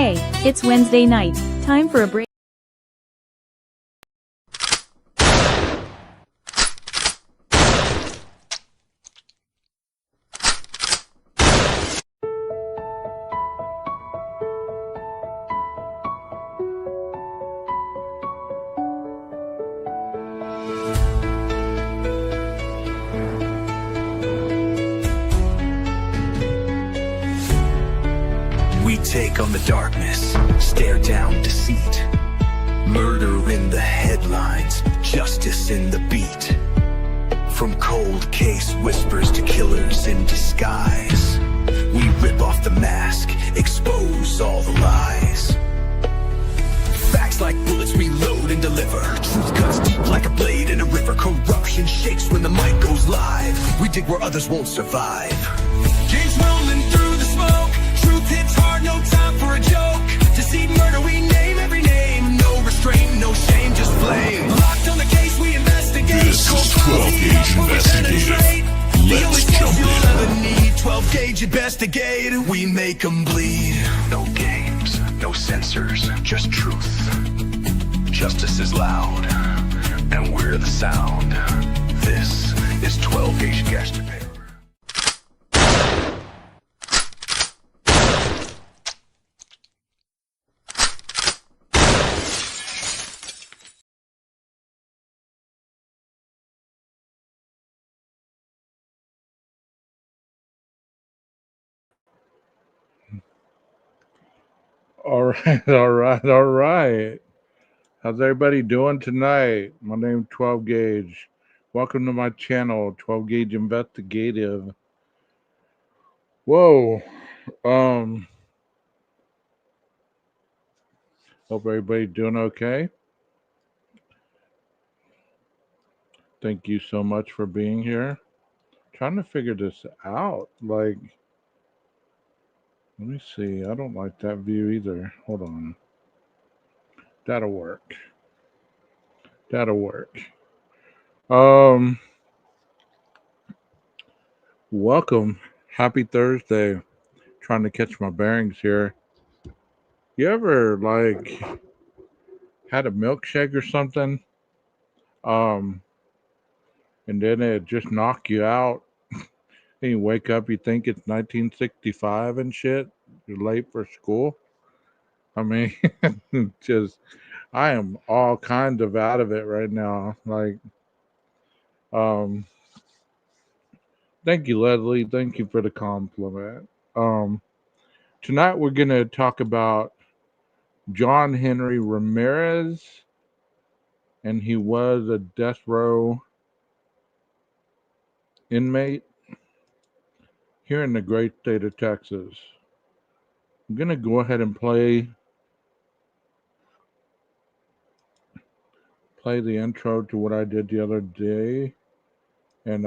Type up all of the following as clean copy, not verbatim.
Hey, it's Wednesday night. Time for a break. We take on the darkness, stare down deceit. Murder in the headlines, justice in the beat. From cold case whispers to killers in disguise, we rip off the mask, expose all the lies. Facts like bullets we load and deliver. Truth cuts deep like a blade in a river. Corruption shakes when the mic goes live. We dig where others won't survive. Games rolling through the smoke. Truth hits hard, no time for a joke. Deceit, murder, we name every name. No restraint, no shame, just flame. Locked on the case, we investigate. This is 12 Gauge Investigative. Let's jump You'll in. ever need 12 Gauge Investigate. We make them bleed. No games, no censors, just truth. Justice is loud, and we're the sound. This is 12 Gauge Investigative. All right, all right, all right. How's everybody doing tonight? My name's 12 Gauge. Welcome to my channel, 12 Gauge Investigative. Whoa. Hope everybody doing okay. Thank you so much for being here. Trying to figure this out. Like, let me see. I don't like that view either. Hold on. That'll work. That'll work. Welcome. Happy Thursday. Trying to catch my bearings here. You ever like had a milkshake or something? And then it just knock you out. And you wake up, you think it's 1965 and shit. You're late for school. I mean, just I am all kinds of out of it right now. Like, thank you, Leslie. Thank you for the compliment. Tonight we're gonna talk about John Henry Ramirez, and he was a death row inmate here in the great state of Texas. I'm gonna go ahead and play the intro to what I did the other day, and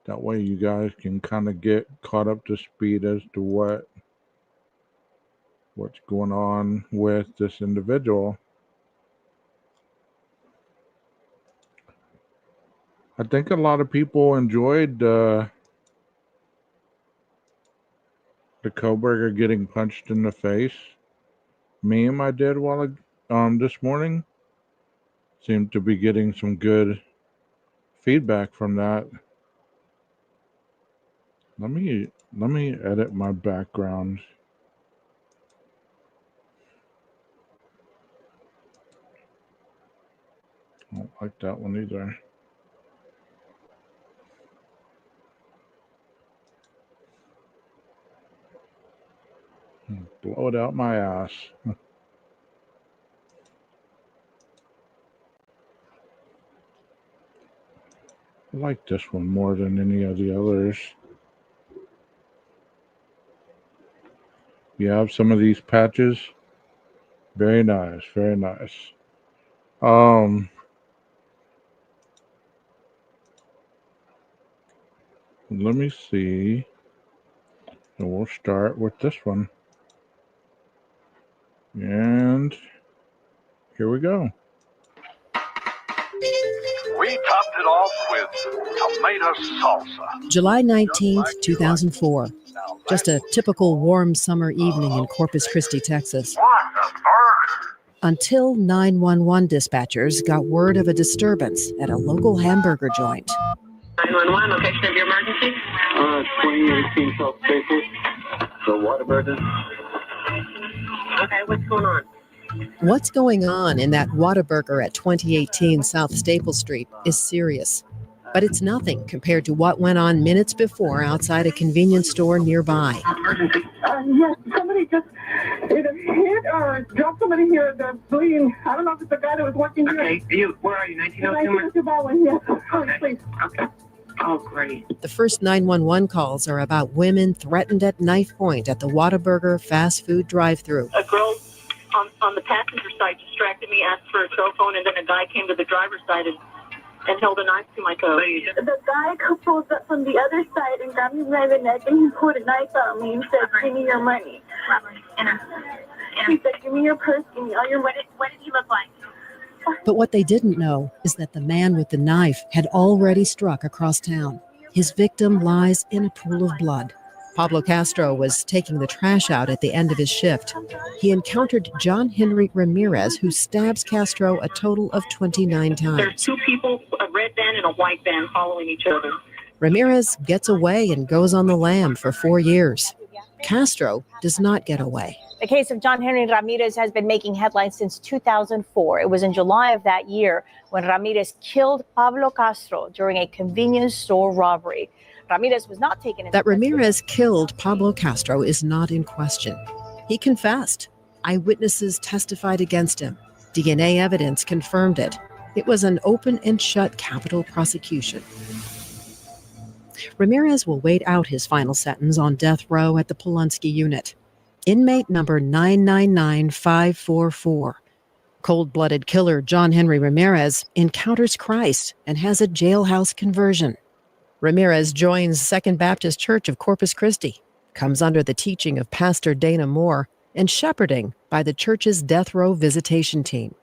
that way you guys can kind of get caught up to speed as to what's going on with this individual. I think a lot of people enjoyed the Koberger getting punched in the face meme I did this morning. Seemed to be getting some good feedback from that. Let me edit my background. I don't like that one either. Blow it out my ass. I like this one more than any of the others. You have some of these patches. Very nice, very nice. Let me see. And we'll start with this one. And here we go. We topped it off with tomato salsa. July 19th, 2004. Just a typical warm summer evening in Corpus Christi, Texas. Until 911 dispatchers got word of a disturbance at a local hamburger joint. 911, location of your emergency? 2018 South Staples. The Whataburger. Okay, what's going on? What's going on in that Whataburger at 2018 South Staple Street is serious. But it's nothing compared to what went on minutes before outside a convenience store nearby. Yes, somebody just either hit or dropped somebody here. They're bleeding. I don't know if it's the guy that was working here. Okay, where are you? 1902? 1902 Baldwin, yes. Okay. Please. Okay. Oh, great. The first 911 calls are about women threatened at knife point at the Whataburger fast food drive-thru. A girl on the passenger side distracted me, asked for a cell phone, and then a guy came to the driver's side and held a knife to my toe. The guy pulls up from the other side and grabbed me by the neck and he pulled a knife at me and said, "Give me your money." He said, "Give me your purse, give me all your money." What did he look like? But what they didn't know is that the man with the knife had already struck across town. His victim lies in a pool of blood. Pablo Castro was taking the trash out at the end of his shift. He encountered John Henry Ramirez, who stabs Castro a total of 29 There's times. two people, a red van and a white van, following each other. Ramirez gets away and goes on the lam for 4 years. Castro does not get away. The case of John Henry Ramirez has been making headlines since 2004. It was in July of that year when Ramirez killed Pablo Castro during a convenience store robbery. Ramirez was not taken into That Ramirez killed Pablo Castro is not in question. He confessed. Eyewitnesses testified against him. DNA evidence confirmed it. It was an open and shut capital prosecution. Ramirez will wait out his final sentence on death row at the Polunsky unit. Inmate number 999544. Cold-blooded killer John Henry Ramirez encounters Christ and has a jailhouse conversion. Ramirez joins Second Baptist Church of Corpus Christi, comes under the teaching of Pastor Dana Moore, and shepherding by the church's death row visitation team.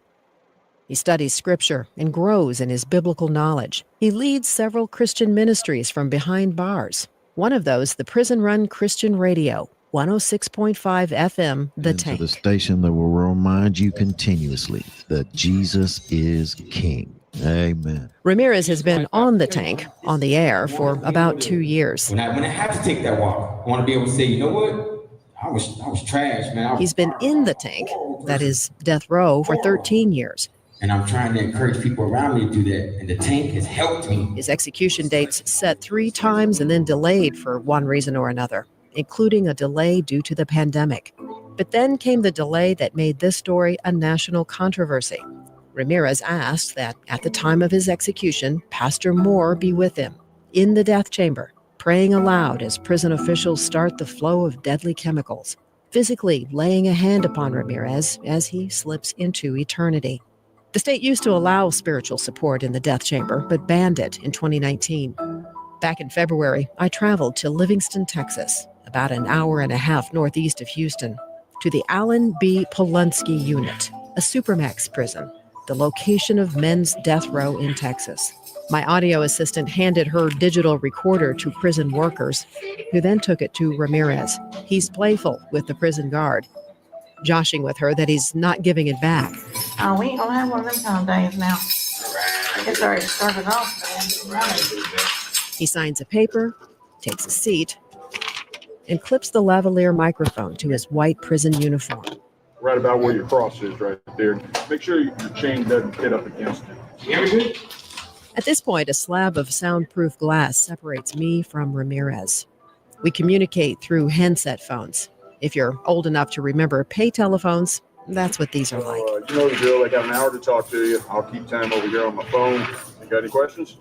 He studies scripture and grows in his biblical knowledge. He leads several Christian ministries from behind bars. One of those, the prison-run Christian radio, 106.5 FM, The Tank. The station that will remind you continuously that Jesus is King. Amen. Ramirez has been on The Tank, on the air, for about 2 years. When I have to take that walk, I want to be able to say, you know what? I was trash, man. He's been in The Tank, that is death row, for 13 years. And I'm trying to encourage people around me to do that. And The Tank has helped me. His execution dates set 3 times and then delayed for one reason or another, including a delay due to the pandemic. But then came the delay that made this story a national controversy. Ramirez asked that at the time of his execution, Pastor Moore be with him in the death chamber, praying aloud as prison officials start the flow of deadly chemicals, physically laying a hand upon Ramirez as he slips into eternity. The state used to allow spiritual support in the death chamber, but banned it in 2019. Back in February, I traveled to Livingston, Texas, about an hour and a half northeast of Houston, to the Allen B. Polunsky Unit, a supermax prison, the location of men's death row in Texas. My audio assistant handed her digital recorder to prison workers, who then took it to Ramirez. He's playful with the prison guard, joshing with her that he's not giving it back. Oh, we ain't gonna have one of them kind of days now. It's already started off, man. He signs a paper, takes a seat, and clips the lavalier microphone to his white prison uniform. Right about where your cross is right there. Make sure your chain doesn't hit up against it. Everything? At this point, a slab of soundproof glass separates me from Ramirez. We communicate through handset phones. If you're old enough to remember pay telephones, that's what these are like. You know the drill. I got an hour to talk to you. I'll keep time over here on my phone. You got any questions?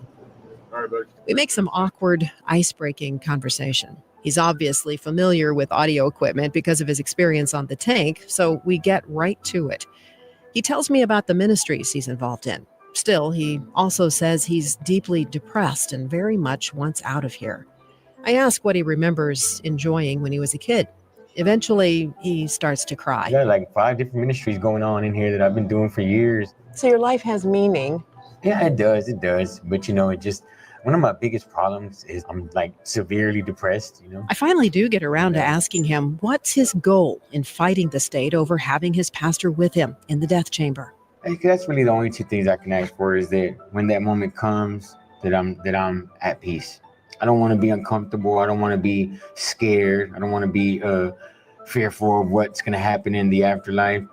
All right, buddy. We make some awkward, ice-breaking conversation. He's obviously familiar with audio equipment because of his experience on The Tank, so we get right to it. He tells me about the ministries he's involved in. Still, he also says he's deeply depressed and very much wants out of here. I ask what he remembers enjoying when he was a kid. Eventually, he starts to cry. I got like 5 different ministries going on in here that I've been doing for years. So your life has meaning. Yeah, it does. But you know, it just, one of my biggest problems is I'm like severely depressed, you know? I finally do get around to asking him what's his goal in fighting the state over having his pastor with him in the death chamber. That's really the only two things I can ask for, is that when that moment comes, that I'm at peace. I don't want to be uncomfortable. I don't want to be scared. I don't want to be fearful of what's going to happen in the afterlife,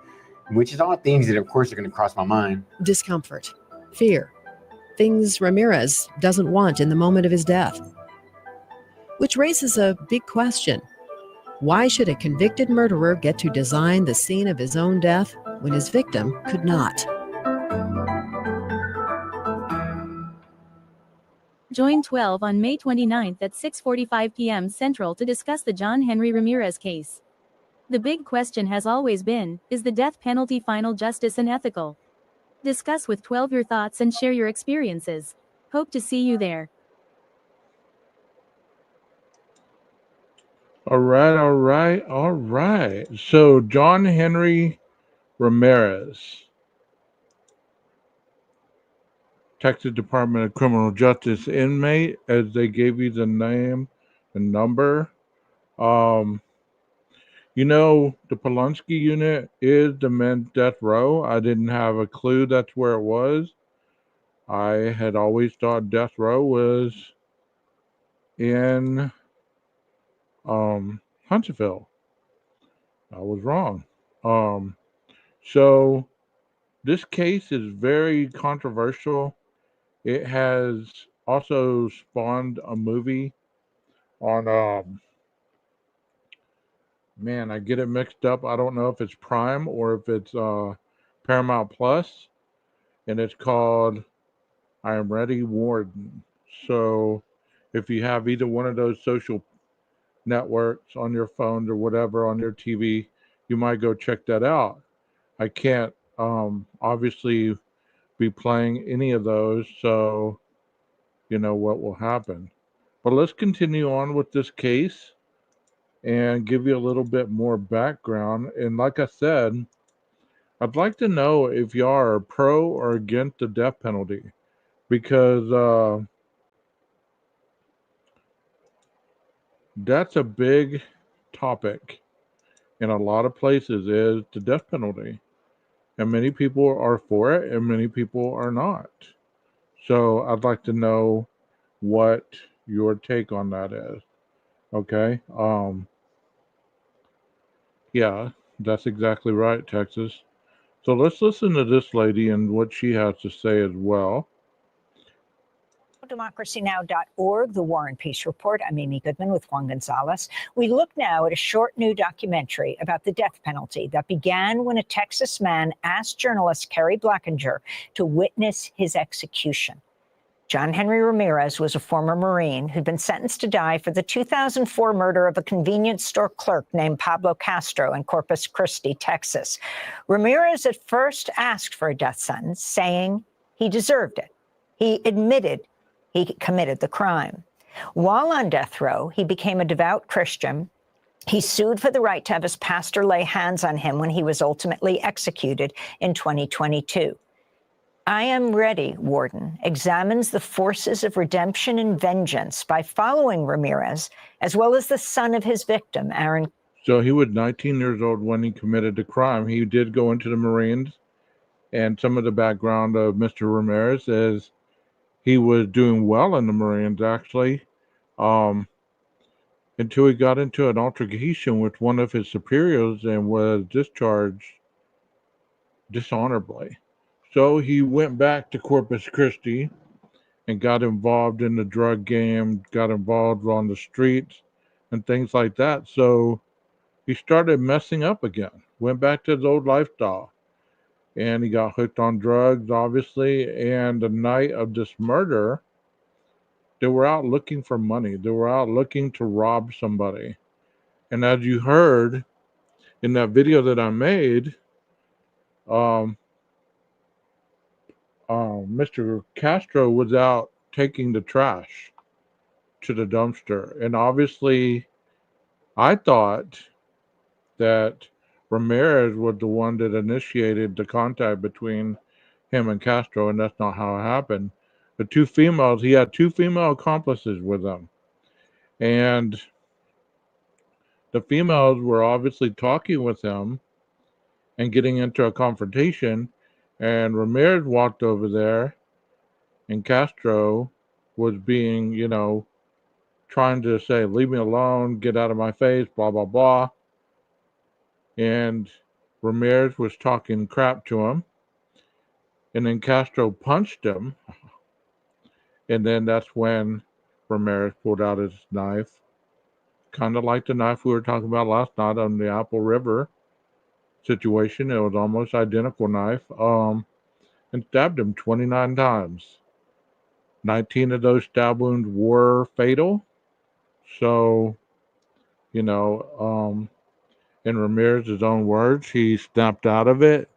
which is all things that, of course, are going to cross my mind. Discomfort, fear, things Ramirez doesn't want in the moment of his death. Which raises a big question. Why should a convicted murderer get to design the scene of his own death when his victim could not? Join 12 on May 29th at 6:45 p.m. Central to discuss the John Henry Ramirez case. The big question has always been, is the death penalty final justice and ethical? Discuss with 12 your thoughts and share your experiences. Hope to see you there. All right. So John Henry Ramirez, Texas Department of Criminal Justice inmate, as they gave you the name and number. You know, the Polunsky unit is the men's death row. I didn't have a clue that's where it was. I had always thought death row was in Huntsville. I was wrong. So this case is very controversial. It has also spawned a movie on man, I get it mixed up. I don't know if it's Prime or if it's Paramount Plus, and it's called I Am Ready, Warden. So if you have either one of those social networks on your phone or whatever on your TV, you might go check that out. I can't obviously be playing any of those, so you know what will happen. But let's continue on with this case and give you a little bit more background. And like I said, I'd like to know if y'all are pro or against the death penalty, because that's a big topic in a lot of places, is the death penalty. And many people are for it and many people are not. So I'd like to know what your take on that is. Okay. Yeah, that's exactly right, Texas. So let's listen to this lady and what she has to say as well. DemocracyNow.org, The War and Peace Report. I'm Amy Goodman with Juan Gonzalez. We look now at a short new documentary about the death penalty that began when a Texas man asked journalist Kerry Blackinger to witness his execution. John Henry Ramirez was a former Marine who'd been sentenced to die for the 2004 murder of a convenience store clerk named Pablo Castro in Corpus Christi, Texas. Ramirez at first asked for a death sentence, saying he deserved it. He admitted he committed the crime. While on death row, he became a devout Christian. He sued for the right to have his pastor lay hands on him when he was ultimately executed in 2022. I Am Ready, Warden examines the forces of redemption and vengeance by following Ramirez, as well as the son of his victim, Aaron. So he was 19 years old when he committed the crime. He did go into the Marines, and some of the background of Mr. Ramirez is he was doing well in the Marines, actually, until he got into an altercation with one of his superiors and was discharged dishonorably. So he went back to Corpus Christi and got involved in the drug game, got involved on the streets and things like that. So he started messing up again, went back to his old lifestyle. And he got hooked on drugs, obviously. And the night of this murder, they were out looking for money. They were out looking to rob somebody. And as you heard in that video that I made, Mr. Castro was out taking the trash to the dumpster. And obviously, I thought that Ramirez was the one that initiated the contact between him and Castro, and that's not how it happened. The two females, he had two female accomplices with him. And the females were obviously talking with him and getting into a confrontation. And Ramirez walked over there, and Castro was being, trying to say, leave me alone, get out of my face, blah, blah, blah. And Ramirez was talking crap to him. And then Castro punched him. And then that's when Ramirez pulled out his knife, kind of like the knife we were talking about last night on the Apple River situation. It was almost identical knife, and stabbed him 29 times. 19 of those stab wounds were fatal. So, in Ramirez's own words, he snapped out of it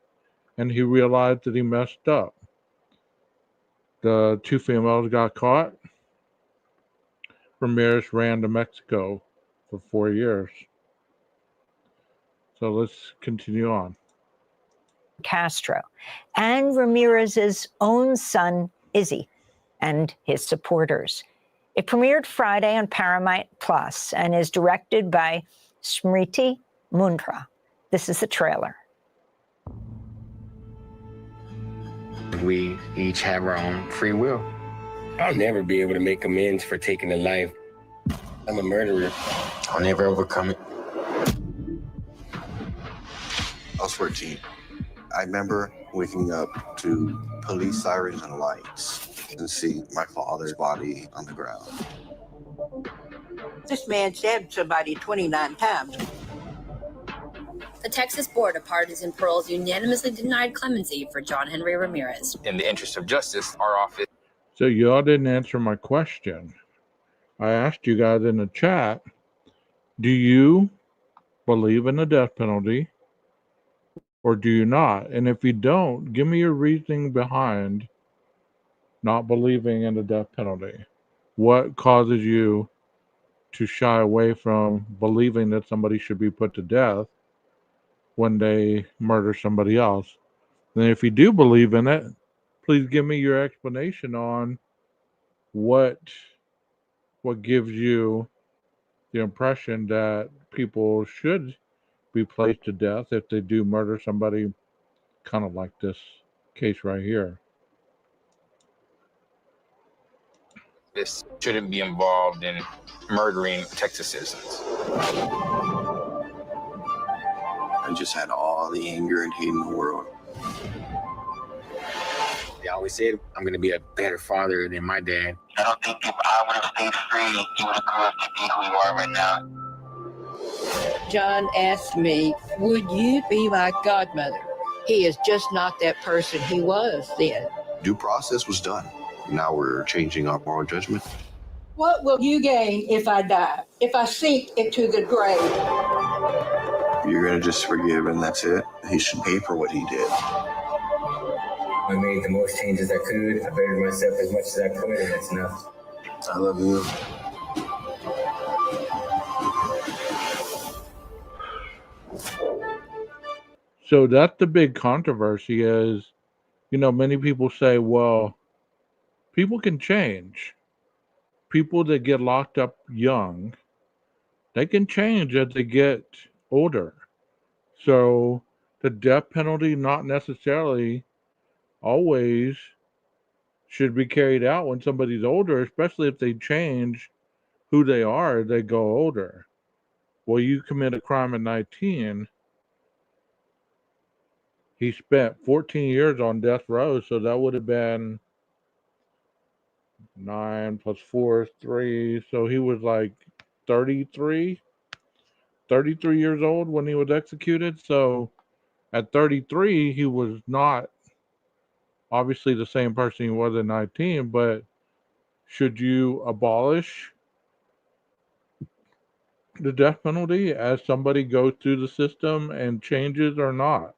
and he realized that he messed up. The two females got caught. Ramirez ran to Mexico for 4 years. So let's continue on. Castro and Ramirez's own son, Izzy, and his supporters. It premiered Friday on Paramount Plus and is directed by Smriti Mundhra. This is the trailer. We each have our own free will. I'll never be able to make amends for taking a life. I'm a murderer. I'll never overcome it. I was 14. I remember waking up to police sirens and lights and seeing my father's body on the ground. This man stabbed somebody 29 times. The Texas Board of Partisan Paroles unanimously denied clemency for John Henry Ramirez. In the interest of justice, our office. So y'all didn't answer my question. I asked you guys in the chat, do you believe in the death penalty or do you not? And if you don't, give me your reasoning behind not believing in the death penalty. What causes you to shy away from believing that somebody should be put to death when they murder somebody else? And if you do believe in it, please give me your explanation on what gives you the impression that people should be placed to death if they do murder somebody, kind of like this case right here. This shouldn't be involved in murdering Texas citizens. I just had all the anger and hate in the world. They always said I'm going to be a better father than my dad. I don't think if I would have stayed free, you would have grew up to be who you are right now. John asked me, would you be my godmother? He is just not that person he was then. Due process was done. Now we're changing our moral judgment. What will you gain if I die, if I sink into the grave? You're going to just forgive and that's it. He should pay for what he did. I made the most changes I could. I bettered myself as much as I could, and that's enough. I love you. So that's the big controversy is, many people say, well, people can change. People that get locked up young, they can change as they get older. So the death penalty not necessarily always should be carried out when somebody's older, especially if they change who they are as they go older. Well, you commit a crime at 19. He spent 14 years on death row, so that would have been 9 plus 4 is 3. So he was like 33 years old when he was executed. So at 33, he was not obviously the same person he was at 19, but should you abolish the death penalty as somebody goes through the system and changes or not?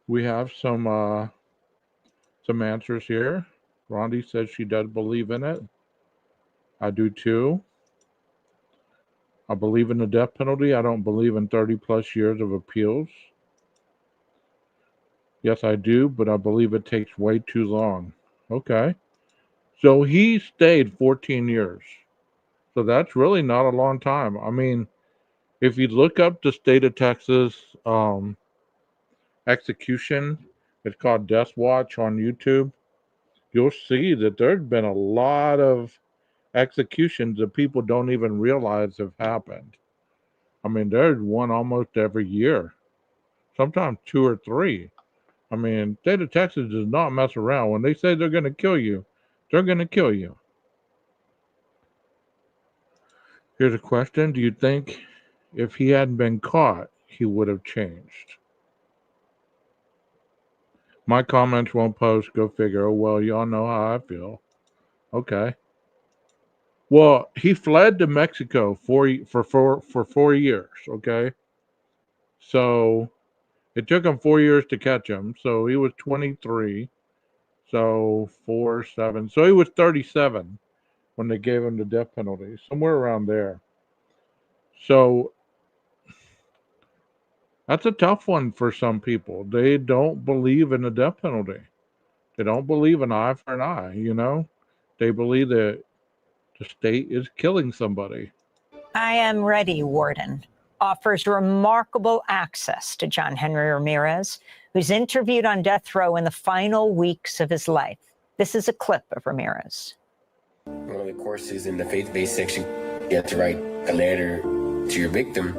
We have some answers here. Rondi says she does believe in it. I do too. I believe in the death penalty. I don't believe in 30 plus years of appeals. Yes, I do, but I believe it takes way too long. Okay. So he stayed 14 years. So that's really not a long time. I mean, if you look up the state of Texas execution, it's called Death Watch on YouTube, you'll see that there's been a lot of executions that people don't even realize have happened. I mean, there's one almost every year, sometimes 2 or 3. I mean, state of Texas does not mess around. When they say they're going to kill you, they're going to kill you. Here's a question. Do you think if he hadn't been caught, he would have changed? My comments won't post. Go figure. Oh, well, y'all know how I feel. Okay. Well, he fled to Mexico for 4 years. Okay. So it took him 4 years to catch him. So he was 23. So 4, 7. So he was 37 when they gave him the death penalty, somewhere around there. So that's a tough one for some people. They don't believe in the death penalty. They don't believe an eye for an eye, you know? They believe that the state is killing somebody. I Am Ready, Warden, offers remarkable access to John Henry Ramirez, who's interviewed on death row in the final weeks of his life. This is a clip of Ramirez. One of the courses in the faith-based section, you have to write a letter to your victim.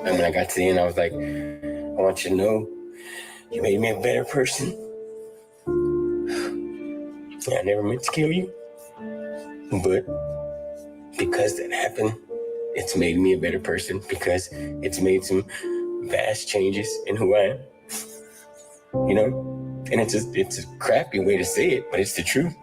And when I got to the end, I was like, I want you to know you made me a better person. I never meant to kill you. But because that happened, it's made me a better person because it's made some vast changes in who I am. You know? And it's a crappy way to say it, but it's the truth.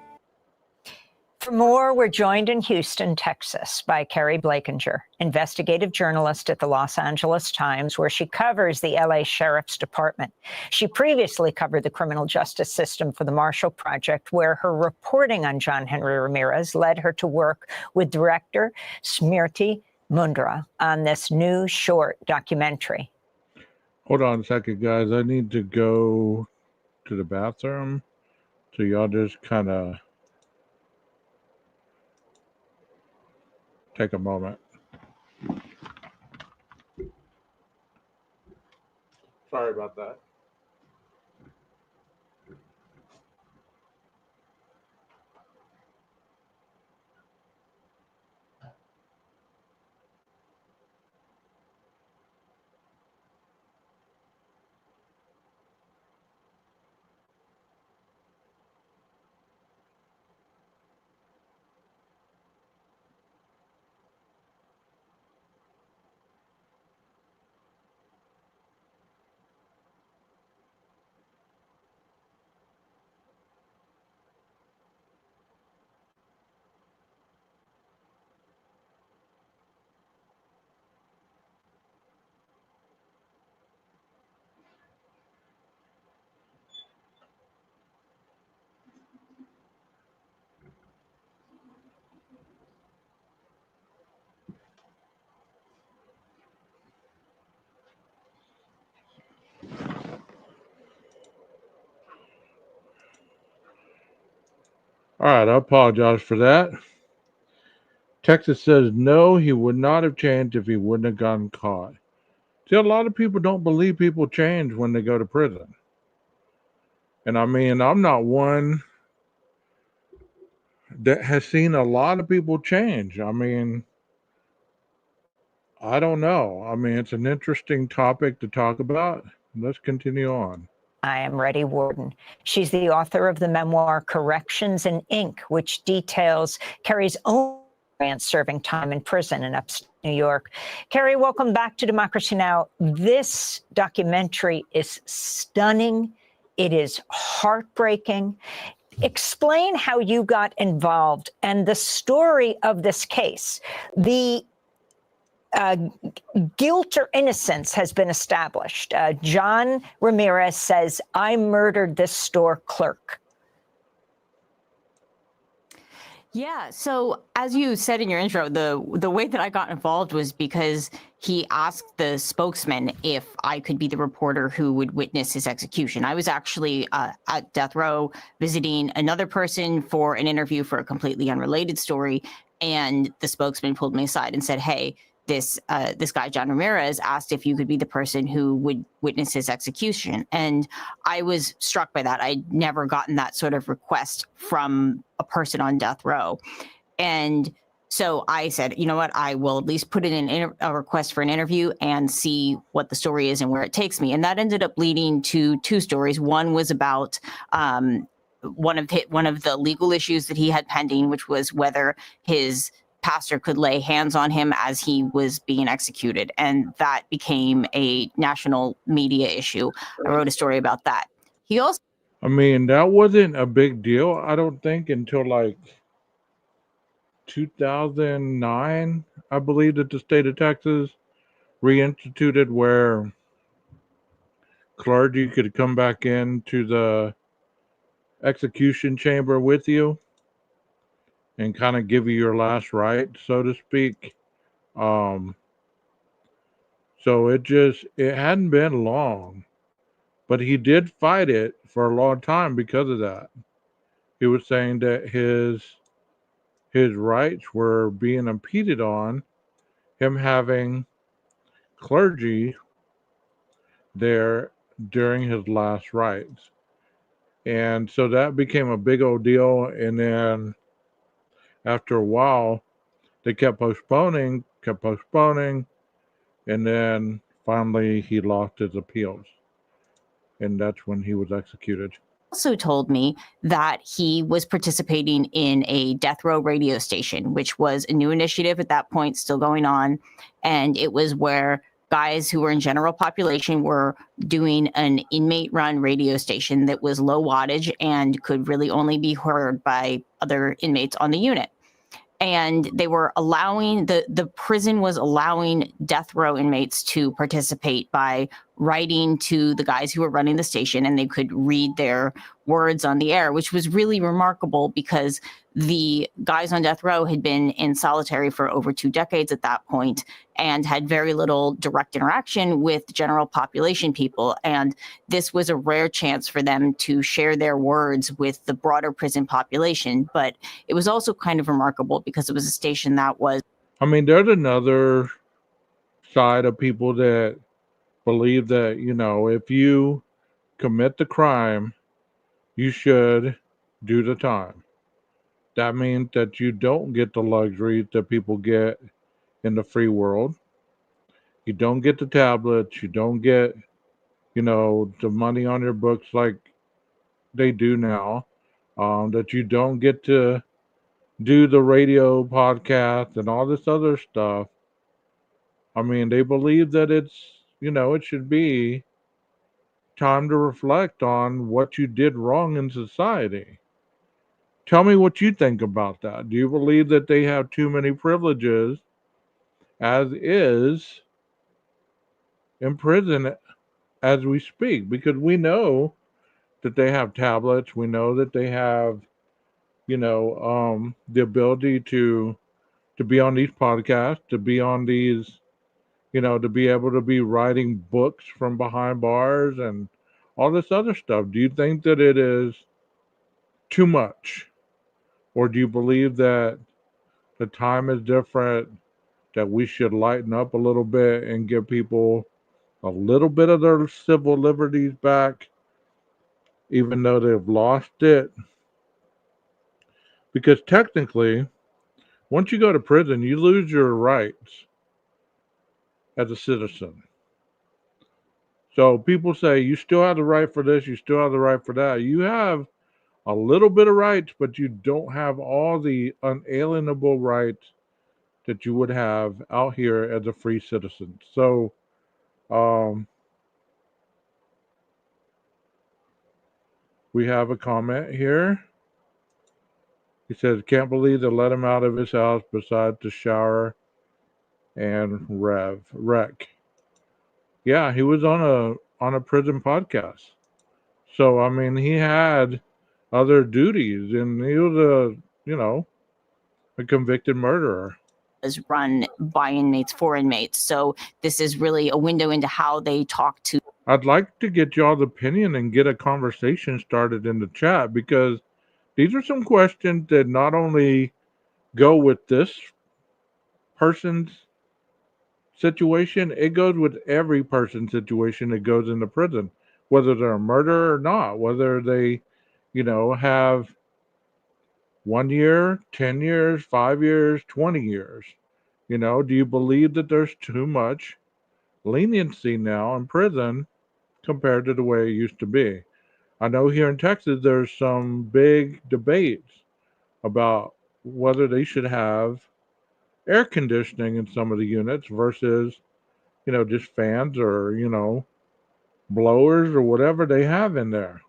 For more, we're joined in Houston, Texas, by Carrie Blakinger, investigative journalist at the Los Angeles Times, where she covers the LA Sheriff's Department. She previously covered the criminal justice system for the Marshall Project, where her reporting on John Henry Ramirez led her to work with director Smriti Mundra on this new short documentary. Hold on a second, guys. I need to go to the bathroom. So y'all just kind of take a moment. Sorry about that. All right, I apologize for that. Texas says no, he would not have changed if he wouldn't have gotten caught. See, a lot of people don't believe people change when they go to prison. And I mean, I'm not one that has seen a lot of people change. I mean, I don't know. I mean, it's an interesting topic to talk about. Let's continue on. I Am Ready, Warden. She's the author of the memoir Corrections in Ink, which details Carrie's own experience serving time in prison in upstate New York. Carrie, welcome back to Democracy Now! This documentary is stunning. It is heartbreaking. Explain how you got involved and the story of this case. The guilt or innocence has been established. John Ramirez says, I murdered this store clerk. Yeah. So as you said in your intro, the way that I got involved was because he asked the spokesman if I could be the reporter who would witness his execution. I was actually at death row visiting another person for an interview for a completely unrelated story, and the spokesman pulled me aside and said, "Hey, this guy John Ramirez asked if you could be the person who would witness his execution." And I was struck by that. I'd never gotten that sort of request from a person on death row. And so I said, you know what, I will at least put in a request for an interview and see what the story is and where it takes me. And that ended up leading to two stories. One was about one of the legal issues that he had pending, which was whether his pastor could lay hands on him as he was being executed. And that became a national media issue. I wrote a story about that. He also... I mean, that wasn't a big deal, I don't think, until like 2009, I believe, that the state of Texas reinstituted where clergy could come back into the execution chamber with you and kind of give you your last right, so to speak. So it hadn't been long, but he did fight it for a long time because of that. He was saying that his rights were being impeded on him having clergy there during his last rites. And so that became a big old deal. And then after a while, they kept postponing. And then finally he lost his appeals. And that's when he was executed. Also told me that he was participating in a death row radio station, which was a new initiative at that point, still going on. And it was where guys who were in general population were doing an inmate-run radio station that was low wattage and could really only be heard by other inmates on the unit. And they were allowing, the prison was allowing death row inmates to participate by writing to the guys who were running the station, and they could read their words on the air, which was really remarkable because the guys on death row had been in solitary for over 2 decades at that point and had very little direct interaction with general population people. And this was a rare chance for them to share their words with the broader prison population. But it was also kind of remarkable because it was a station that was... I mean, there's another side of people that believe that, you know, if you commit the crime, you should do the time. That means that you don't get the luxuries that people get in the free world. You don't get the tablets. You don't get, you know, the money on your books like they do now. That you don't get to do the radio podcast and all this other stuff. I mean, they believe that it's, you know, it should be time to reflect on what you did wrong in society. Tell me what you think about that. Do you believe that they have too many privileges as is in prison as we speak? Because we know that they have tablets. We know that they have, you know, the ability to be on these podcasts, to be on these, you know, to be able to be writing books from behind bars and all this other stuff. Do you think that it is too much? Or do you believe that the time is different, that we should lighten up a little bit and give people a little bit of their civil liberties back, even though they've lost it? Because technically, once you go to prison, you lose your rights as a citizen. So people say, you still have the right for this, you still have the right for that. You have a little bit of rights, but you don't have all the unalienable rights that you would have out here as a free citizen. So, we have a comment here. He says, can't believe they let him out of his house besides the shower and wreck. Yeah, he was on a prison podcast. So, I mean, he had other duties, and he was a, you know, a convicted murderer. Is run by inmates for inmates. So this is really a window into how they talk to. I'd like to get y'all's opinion and get a conversation started in the chat, because these are some questions that not only go with this person's situation, it goes with every person's situation that goes into prison, whether they're a murderer or not, whether they, have 1 year, 10 years, 5 years, 20 years. Do you believe that there's too much leniency now in prison compared to the way it used to be? I know here in Texas, there's some big debates about whether they should have air conditioning in some of the units versus, just fans or, blowers or whatever they have in there.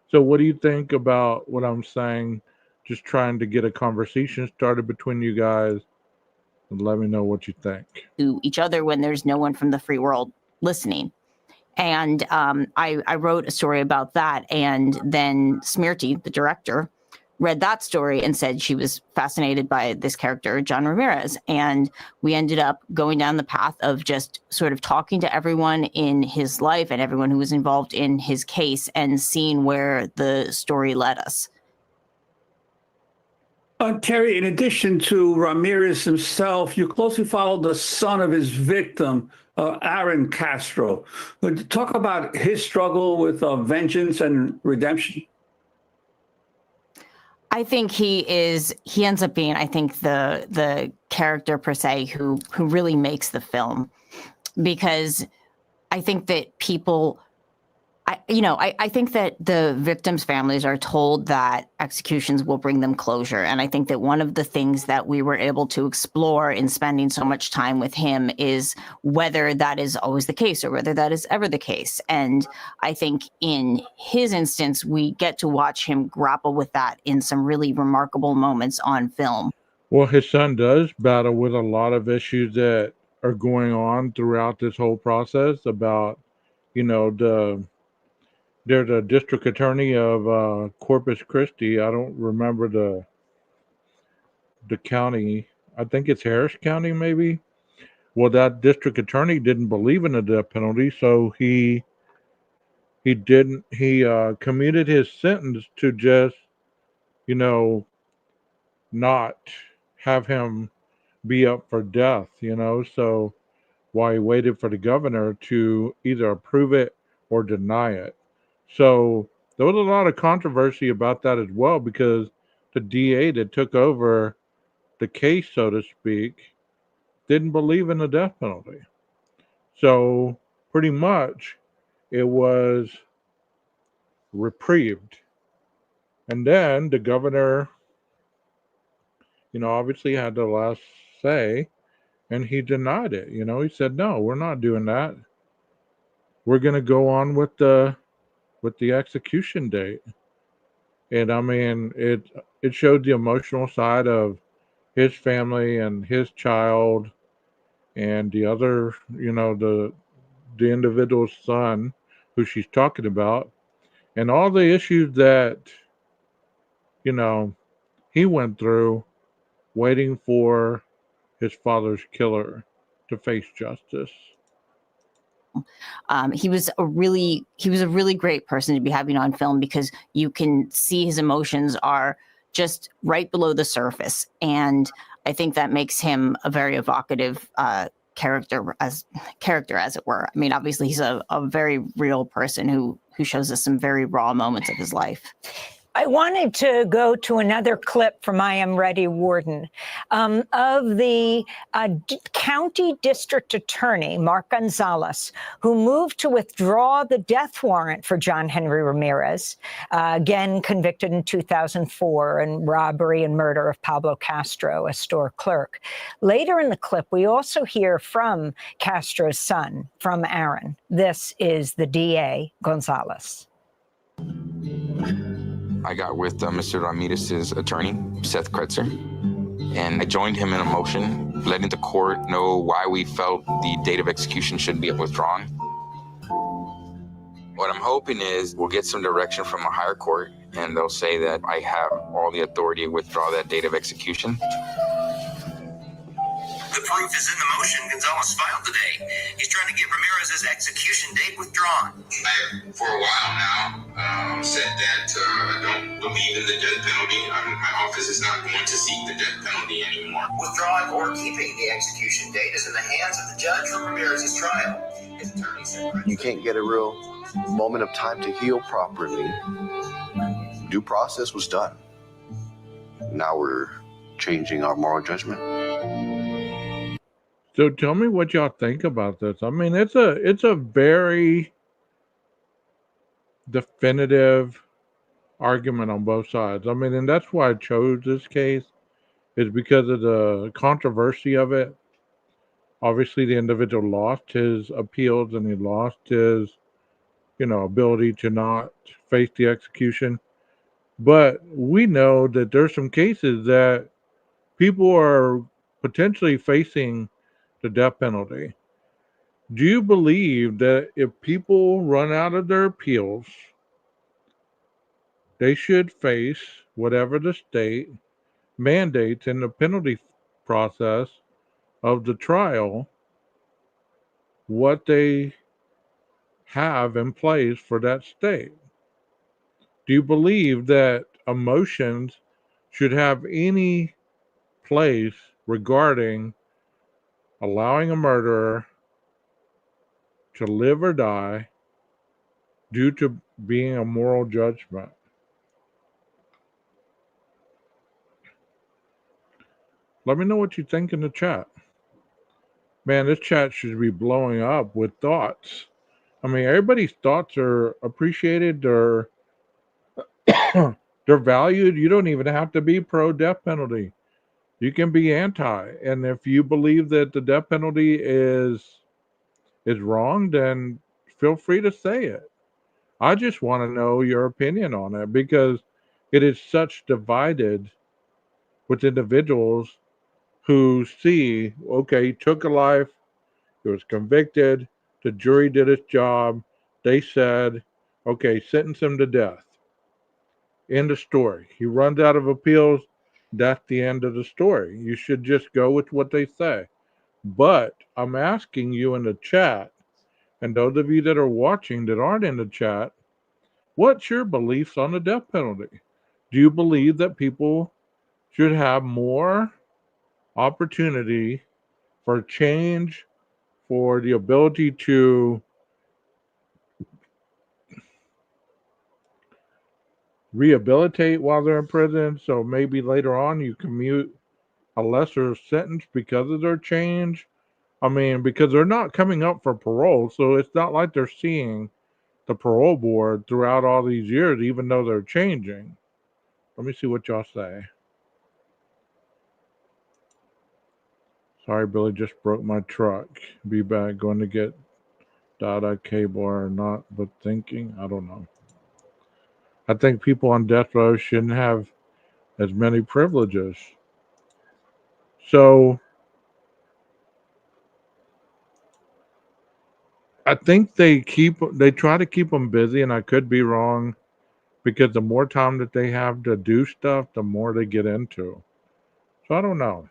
So what do you think about what I'm saying? Just trying to get a conversation started between you guys, and let me know what you think. To each other when there's no one from the free world listening. And I wrote a story about that. And then Smirty, the director, read that story and said she was fascinated by this character, John Ramirez. And we ended up going down the path of just sort of talking to everyone in his life and everyone who was involved in his case and seeing where the story led us. Terry, in addition to Ramirez himself, you closely followed the son of his victim, Aaron Castro. Talk about his struggle with vengeance and redemption. I think he ends up being, I think, the character per se who really makes the film, because I think that people, I think that the victims' families are told that executions will bring them closure. And I think that one of the things that we were able to explore in spending so much time with him is whether that is always the case or whether that is ever the case. And I think in his instance, we get to watch him grapple with that in some really remarkable moments on film. Well, his son does battle with a lot of issues that are going on throughout this whole process about, there's a district attorney of Corpus Christi. I don't remember the county. I think it's Harris County, maybe. Well, that district attorney didn't believe in the death penalty, so he commuted his sentence to just, not have him be up for death, So while he waited for the governor to either approve it or deny it. So there was a lot of controversy about that as well, because the DA that took over the case, so to speak, didn't believe in the death penalty. So pretty much it was reprieved. And then the governor, obviously had the last say, and he denied it. He said, no, we're not doing that. We're going to go on with the execution date. And I mean, it showed the emotional side of his family and his child and the other, the individual's son who she's talking about, and all the issues that, he went through waiting for his father's killer to face justice. He was a really great person to be having on film, because you can see his emotions are just right below the surface. And I think that makes him a very evocative character as it were. I mean, obviously he's a very real person who shows us some very raw moments of his life. I wanted to go to another clip from I Am Ready Warden of the county district attorney, Mark Gonzalez, who moved to withdraw the death warrant for John Henry Ramirez, again convicted in 2004 in robbery and murder of Pablo Castro, a store clerk. Later in the clip, we also hear from Castro's son, from Aaron. This is the DA, Gonzalez. I got with Mr. Ramirez's attorney, Seth Kretzer, and I joined him in a motion, letting the court know why we felt the date of execution should be withdrawn. What I'm hoping is we'll get some direction from a higher court and they'll say that I have all the authority to withdraw that date of execution. The proof is in the motion Gonzalez filed today. He's trying to get Ramirez's execution date withdrawn. For a while now, said that I don't believe in the death penalty. My office is not going to seek the death penalty anymore. Withdrawing or keeping the execution date is in the hands of the judge for Ramirez's trial. His attorney said You can't get a real moment of time to heal properly. Due process was done. Now we're changing our moral judgment. So tell me what y'all think about this. I mean, it's a very definitive argument on both sides. I mean, and that's why I chose this case, is because of the controversy of it. Obviously, the individual lost his appeals and he lost his, ability to not face the execution. But we know that there's some cases that people are potentially facing the death penalty. Do you believe that if people run out of their appeals, they should face whatever the state mandates in the penalty process of the trial, what they have in place for that state? Do you believe that emotions should have any place regarding allowing a murderer to live or die due to being a moral judgment? Let me know what you think in the chat. Man, this chat should be blowing up with thoughts. I mean, everybody's thoughts are appreciated. They're valued. You don't even have to be pro death penalty. You can be anti. And if you believe that the death penalty is wrong, then feel free to say it. I just want to know your opinion on it, because it is such divided with individuals who see, okay, he took a life, he was convicted, the jury did its job, they said, okay, sentence him to death. End of story. He runs out of appeals, that's the end of the story. You should just go with what they say. But I'm asking you in the chat, and those of you that are watching that aren't in the chat, what's your beliefs on the death penalty? Do you believe that people should have more opportunity for change, for the ability to rehabilitate while they're in prison, so maybe later on you commute a lesser sentence because of their change? I mean, because they're not coming up for parole, so it's not like they're seeing the parole board throughout all these years, even though they're changing. Let me see what y'all say. Sorry, Billy, just broke my truck. Be back, going to get data cable or not, but thinking, I don't know. I think people on death row shouldn't have as many privileges. So I think they try to keep them busy, and I could be wrong, because the more time that they have to do stuff, the more they get into. So I don't know.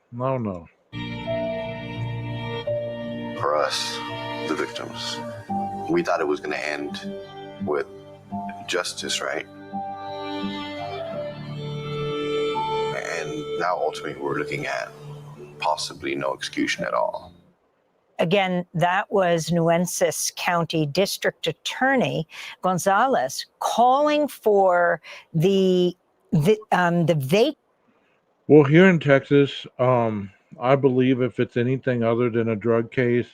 For us, the victims, we thought it was going to end with justice, right? And now ultimately we're looking at possibly no execution at all. Again, that was Nueces County District Attorney Gonzalez calling for the Well, here in Texas, I believe if it's anything other than a drug case,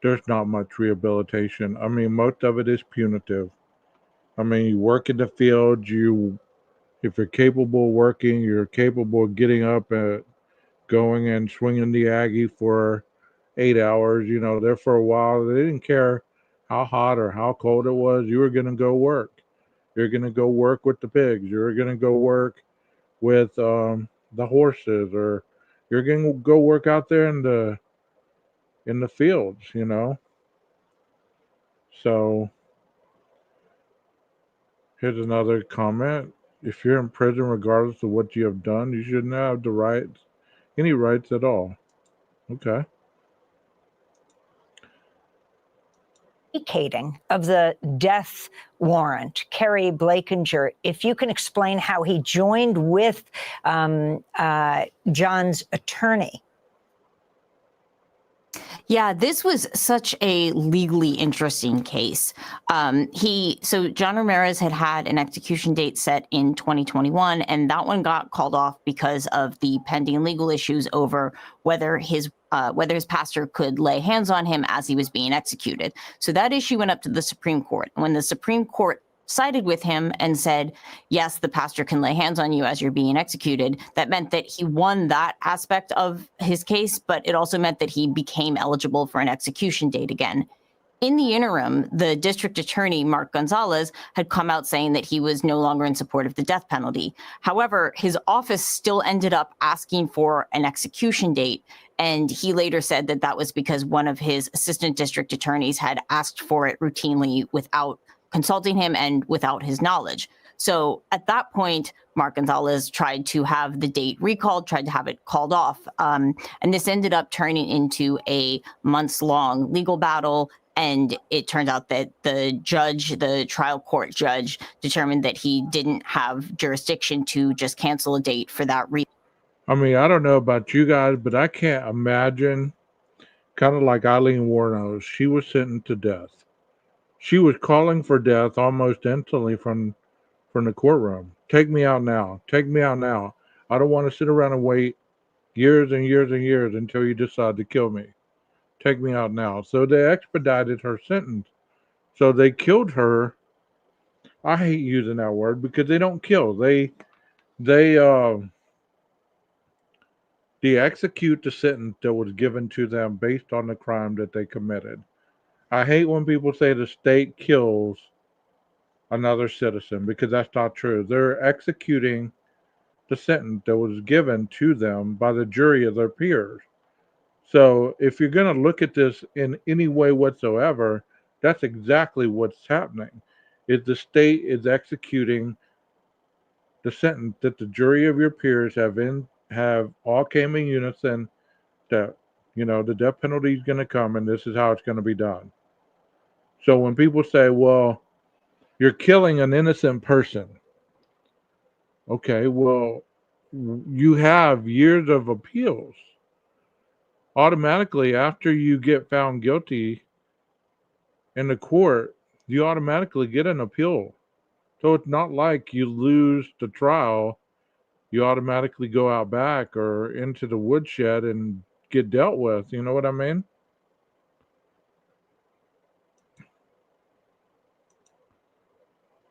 there's not much rehabilitation. I mean, most of it is punitive. I mean, you work in the field, if you're capable of working, you're capable of getting up and going and swinging the Aggie for 8 hours, there for a while. They didn't care how hot or how cold it was. You were going to go work. You're going to go work with the pigs. You're going to go work with the horses, or you're going to go work out there in the fields, So Here's another comment. If you're in prison, regardless of what you have done, you shouldn't have the rights, any rights at all. Okay. Vacating of the death warrant, Kerry Blakinger, if you can explain how he joined with John's attorney. Yeah, this was such a legally interesting case. So John Ramirez had an execution date set in 2021, and that one got called off because of the pending legal issues over whether his pastor could lay hands on him as he was being executed. So that issue went up to the Supreme Court. When the Supreme Court sided with him and said, yes, the pastor can lay hands on you as you're being executed, that meant that he won that aspect of his case, but it also meant that he became eligible for an execution date again. In the interim, the district attorney, Mark Gonzalez, had come out saying that he was no longer in support of the death penalty. However, his office still ended up asking for an execution date. And he later said that that was because one of his assistant district attorneys had asked for it routinely without consulting him and without his knowledge. So at that point, Mark Gonzalez tried to have the date recalled, tried to have it called off. And this ended up turning into a months-long legal battle. And it turned out that the trial court judge, determined that he didn't have jurisdiction to just cancel a date for that reason. I mean, I don't know about you guys, but I can't imagine, kind of like Eileen Wuornos, she was sentenced to death. She was calling for death almost instantly from the courtroom. Take me out now. Take me out now. I don't want to sit around and wait years and years and years until you decide to kill me. Take me out now. So they expedited her sentence. So they killed her. I hate using that word because they don't kill. They execute the sentence that was given to them based on the crime that they committed. I hate when people say the state kills another citizen because that's not true. They're executing the sentence that was given to them by the jury of their peers. So if you're going to look at this in any way whatsoever, that's exactly what's happening. Is the state is executing the sentence that the jury of your peers have all came in unison that, the death penalty is going to come and this is how it's going to be done. So when people say, well, you're killing an innocent person. Okay, well, you have years of appeals. Automatically, after you get found guilty in the court, you automatically get an appeal. So it's not like you lose the trial, you automatically go out back or into the woodshed and get dealt with. You know what I mean?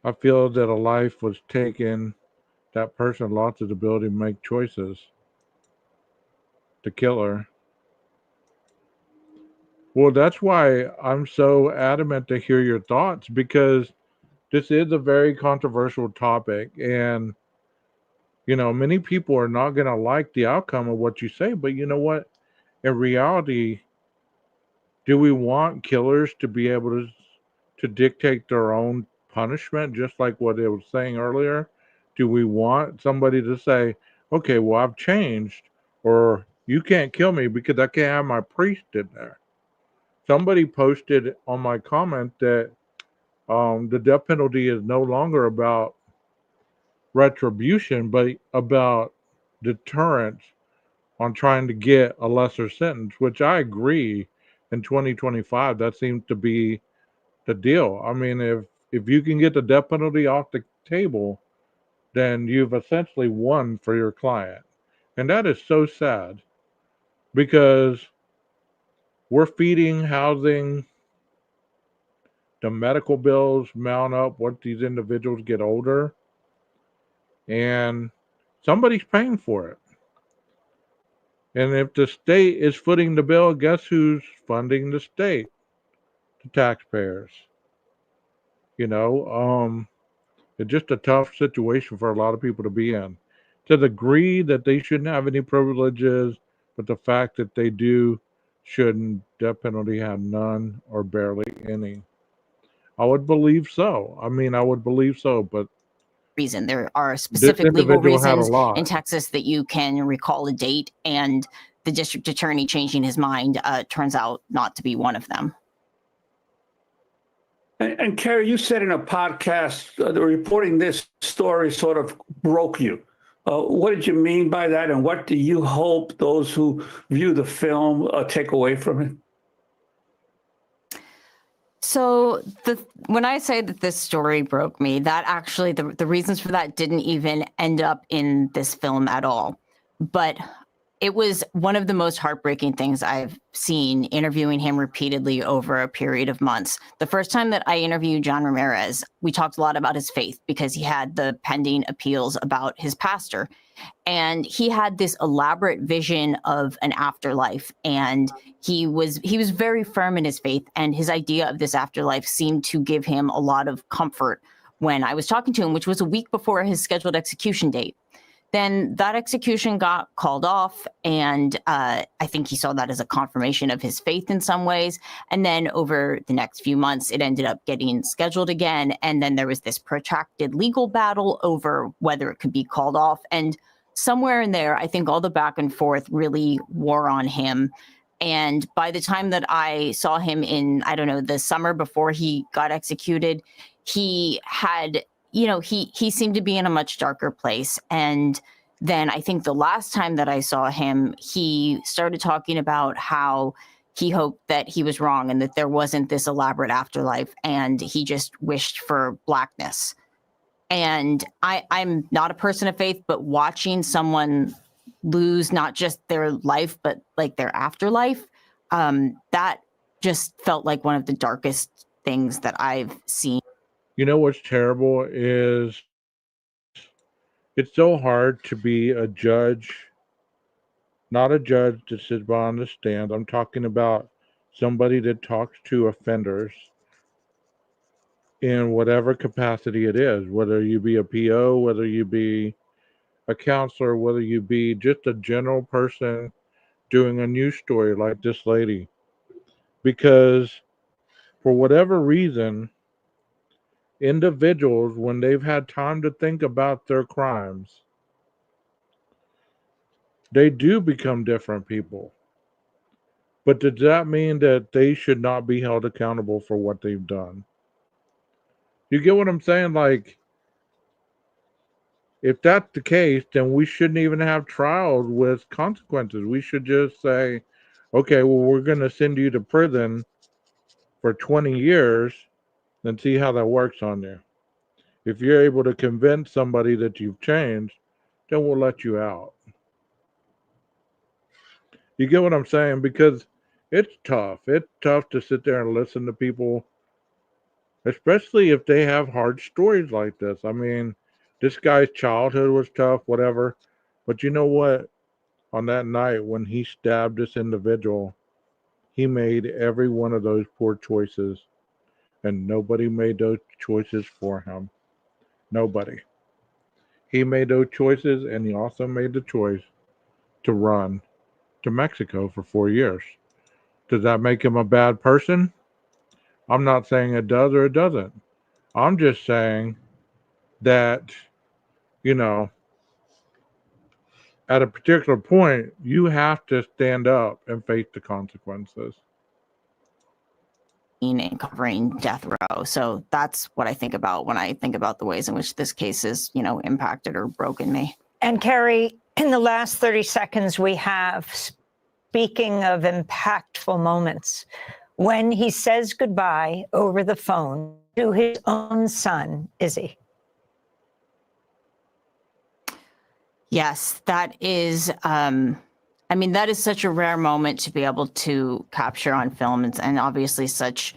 I feel that a life was taken, that person lost his ability to make choices. The killer. Well, that's why I'm so adamant to hear your thoughts, because this is a very controversial topic. And, many people are not going to like the outcome of what you say. But you know what? In reality, do we want killers to be able to dictate their own punishment, just like what I was saying earlier? Do we want somebody to say, okay, well, I've changed, or you can't kill me because I can't have my priest in there? Somebody posted on my comment that the death penalty is no longer about retribution, but about deterrence on trying to get a lesser sentence, which I agree. In 2025, that seems to be the deal. I mean, if you can get the death penalty off the table, then you've essentially won for your client. And that is so sad, because we're feeding, housing, the medical bills mount up once these individuals get older, and somebody's paying for it. And if the state is footing the bill, guess who's funding the state? The taxpayers. It's just a tough situation for a lot of people to be in. To the degree that they shouldn't have any privileges, but the fact that they do, shouldn't death penalty have none or barely any. I would believe so. I mean, I would believe so, but reason. There are this specific legal individual had a reasons in lot. Texas that you can recall a date, and the district attorney changing his mind turns out not to be one of them. And Kerry, you said in a podcast, reporting this story sort of broke you. What did you mean by that? And what do you hope those who view the film take away from it? So when I say that this story broke me, that actually the reasons for that didn't even end up in this film at all. But it was one of the most heartbreaking things I've seen interviewing him repeatedly over a period of months. The first time that I interviewed John Ramirez, we talked a lot about his faith because he had the pending appeals about his pastor. And he had this elaborate vision of an afterlife. And he was very firm in his faith. And his idea of this afterlife seemed to give him a lot of comfort when I was talking to him, which was a week before his scheduled execution date. Then that execution got called off, and I think he saw that as a confirmation of his faith in some ways. And then over the next few months, it ended up getting scheduled again. And then there was this protracted legal battle over whether it could be called off. And somewhere in there, I think all the back and forth really wore on him. And by the time that I saw him in, I don't know, the summer before he got executed, he had... he seemed to be in a much darker place. And then I think the last time that I saw him, he started talking about how he hoped that he was wrong and that there wasn't this elaborate afterlife, and he just wished for blackness. And I'm not a person of faith, but watching someone lose not just their life, but like their afterlife, that just felt like one of the darkest things that I've seen. You know what's terrible is it's so hard to be a judge, not a judge that sits behind the stand. I'm talking about somebody that talks to offenders in whatever capacity it is, whether you be a PO, whether you be a counselor, whether you be just a general person doing a news story like this lady. Because for whatever reason, individuals, when they've had time to think about their crimes, they do become different people. But does that mean that they should not be held accountable for what they've done? You get what I'm saying? Like, if that's the case, then we shouldn't even have trials with consequences. We should just say, okay, well, we're going to send you to prison for 20 years and see how that works on you. If you're able to convince somebody that you've changed, then we'll let you out. You get what I'm saying? Because it's tough. It's tough to sit there and listen to people, especially if they have hard stories like this. I mean, this guy's childhood was tough, whatever. But you know what? On that night when he stabbed this individual, he made every one of those poor choices. And nobody made those choices for him. Nobody. He made those choices, and he also made the choice to run to Mexico for 4 years. Does that make him a bad person? I'm not saying it does or it doesn't. I'm just saying that, at a particular point, you have to stand up and face the consequences. And covering death row. So that's what I think about when I think about the ways in which this case has, impacted or broken me. And Kerry, in the last 30 seconds we have, speaking of impactful moments, when he says goodbye over the phone to his own son, Izzy. Yes, that is, that is such a rare moment to be able to capture on film, and obviously such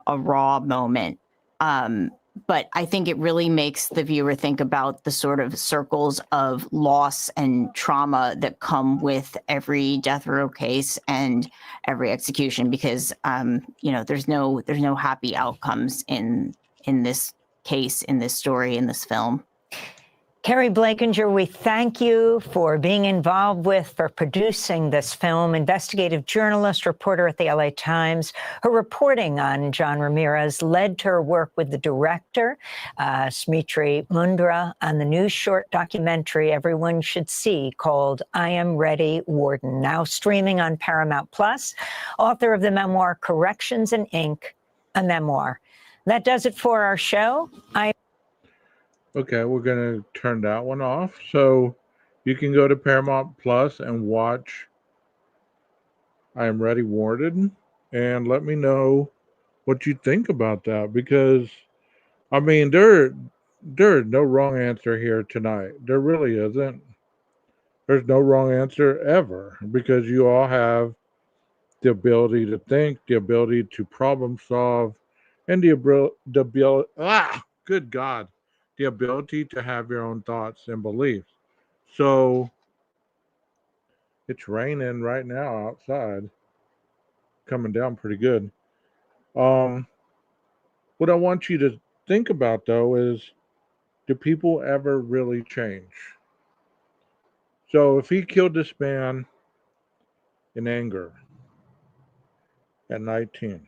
a raw moment. But I think it really makes the viewer think about the sort of circles of loss and trauma that come with every death row case and every execution, because there's no happy outcomes in this case, in this story, in this film. Carrie Blakinger, we thank you for being involved with, for producing this film, investigative journalist, reporter at the LA Times. Her reporting on John Ramirez led to her work with the director, Smitri Mundra, on the new short documentary everyone should see called I Am Ready, Warden, now streaming on Paramount Plus. Author of the memoir Corrections and Ink, a memoir. That does it for our show. Okay, we're going to turn that one off. So you can go to Paramount Plus and watch I Am Ready, Warden, and let me know what you think about that. Because, I mean, there is no wrong answer here tonight. There really isn't. There's no wrong answer ever, because you all have the ability to think, the ability to problem solve, and the ability, good God, the ability to have your own thoughts and beliefs. So it's raining right now outside, coming down pretty good. What I want you to think about, though, is, do people ever really change? So if he killed this man in anger at 19,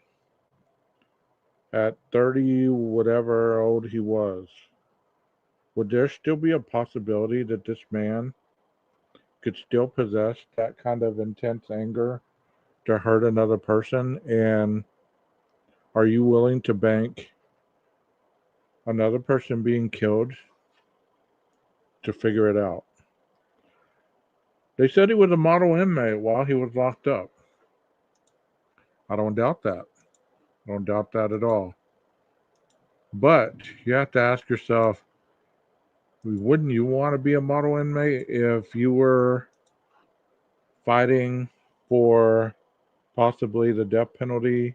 at 30, whatever old he was, would there still be a possibility that this man could still possess that kind of intense anger to hurt another person? And are you willing to bank another person being killed to figure it out? They said he was a model inmate while he was locked up. I don't doubt that. I don't doubt that at all. But you have to ask yourself, wouldn't you want to be a model inmate if you were fighting for possibly the death penalty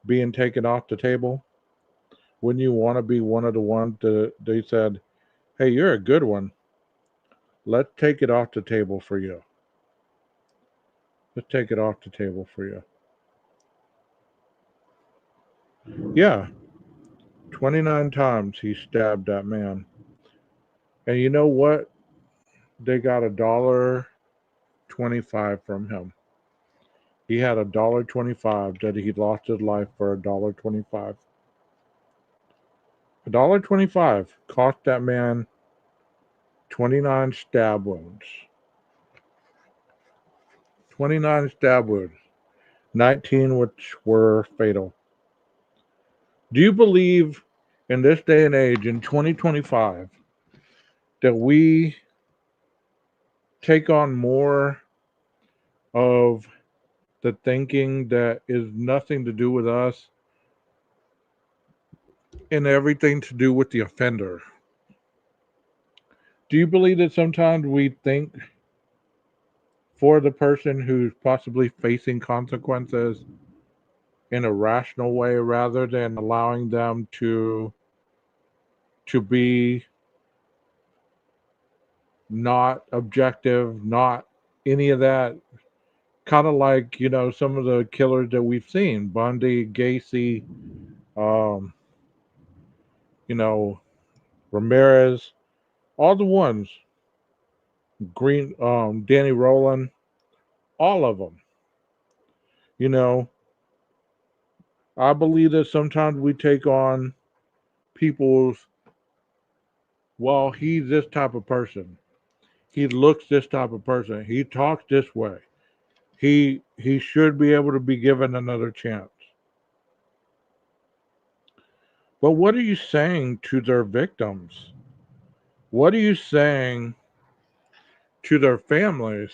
being taken off the table? Wouldn't you want to be one of the ones that they said, hey, you're a good one. Let's take it off the table for you. Let's take it off the table for you. Yeah. 29 times he stabbed that man. And you know what? They got $1.25 from him. He had $1.25 that he lost his life for $1.25. $1.25 cost that man 29 stab wounds. 29 stab wounds. 19 which were fatal. Do you believe in this day and age, in 2025, that we take on more of the thinking that is nothing to do with us and everything to do with the offender? Do you believe that sometimes we think for the person who's possibly facing consequences in a rational way rather than allowing them to be not objective, not any of that? Kind of like, some of the killers that we've seen, Bundy, Gacy, Ramirez, all the ones, Danny Rowland, all of them. I believe that sometimes we take on people's, well, he's this type of person. He looks this type of person. He talks this way. He should be able to be given another chance. But what are you saying to their victims? What are you saying to their families?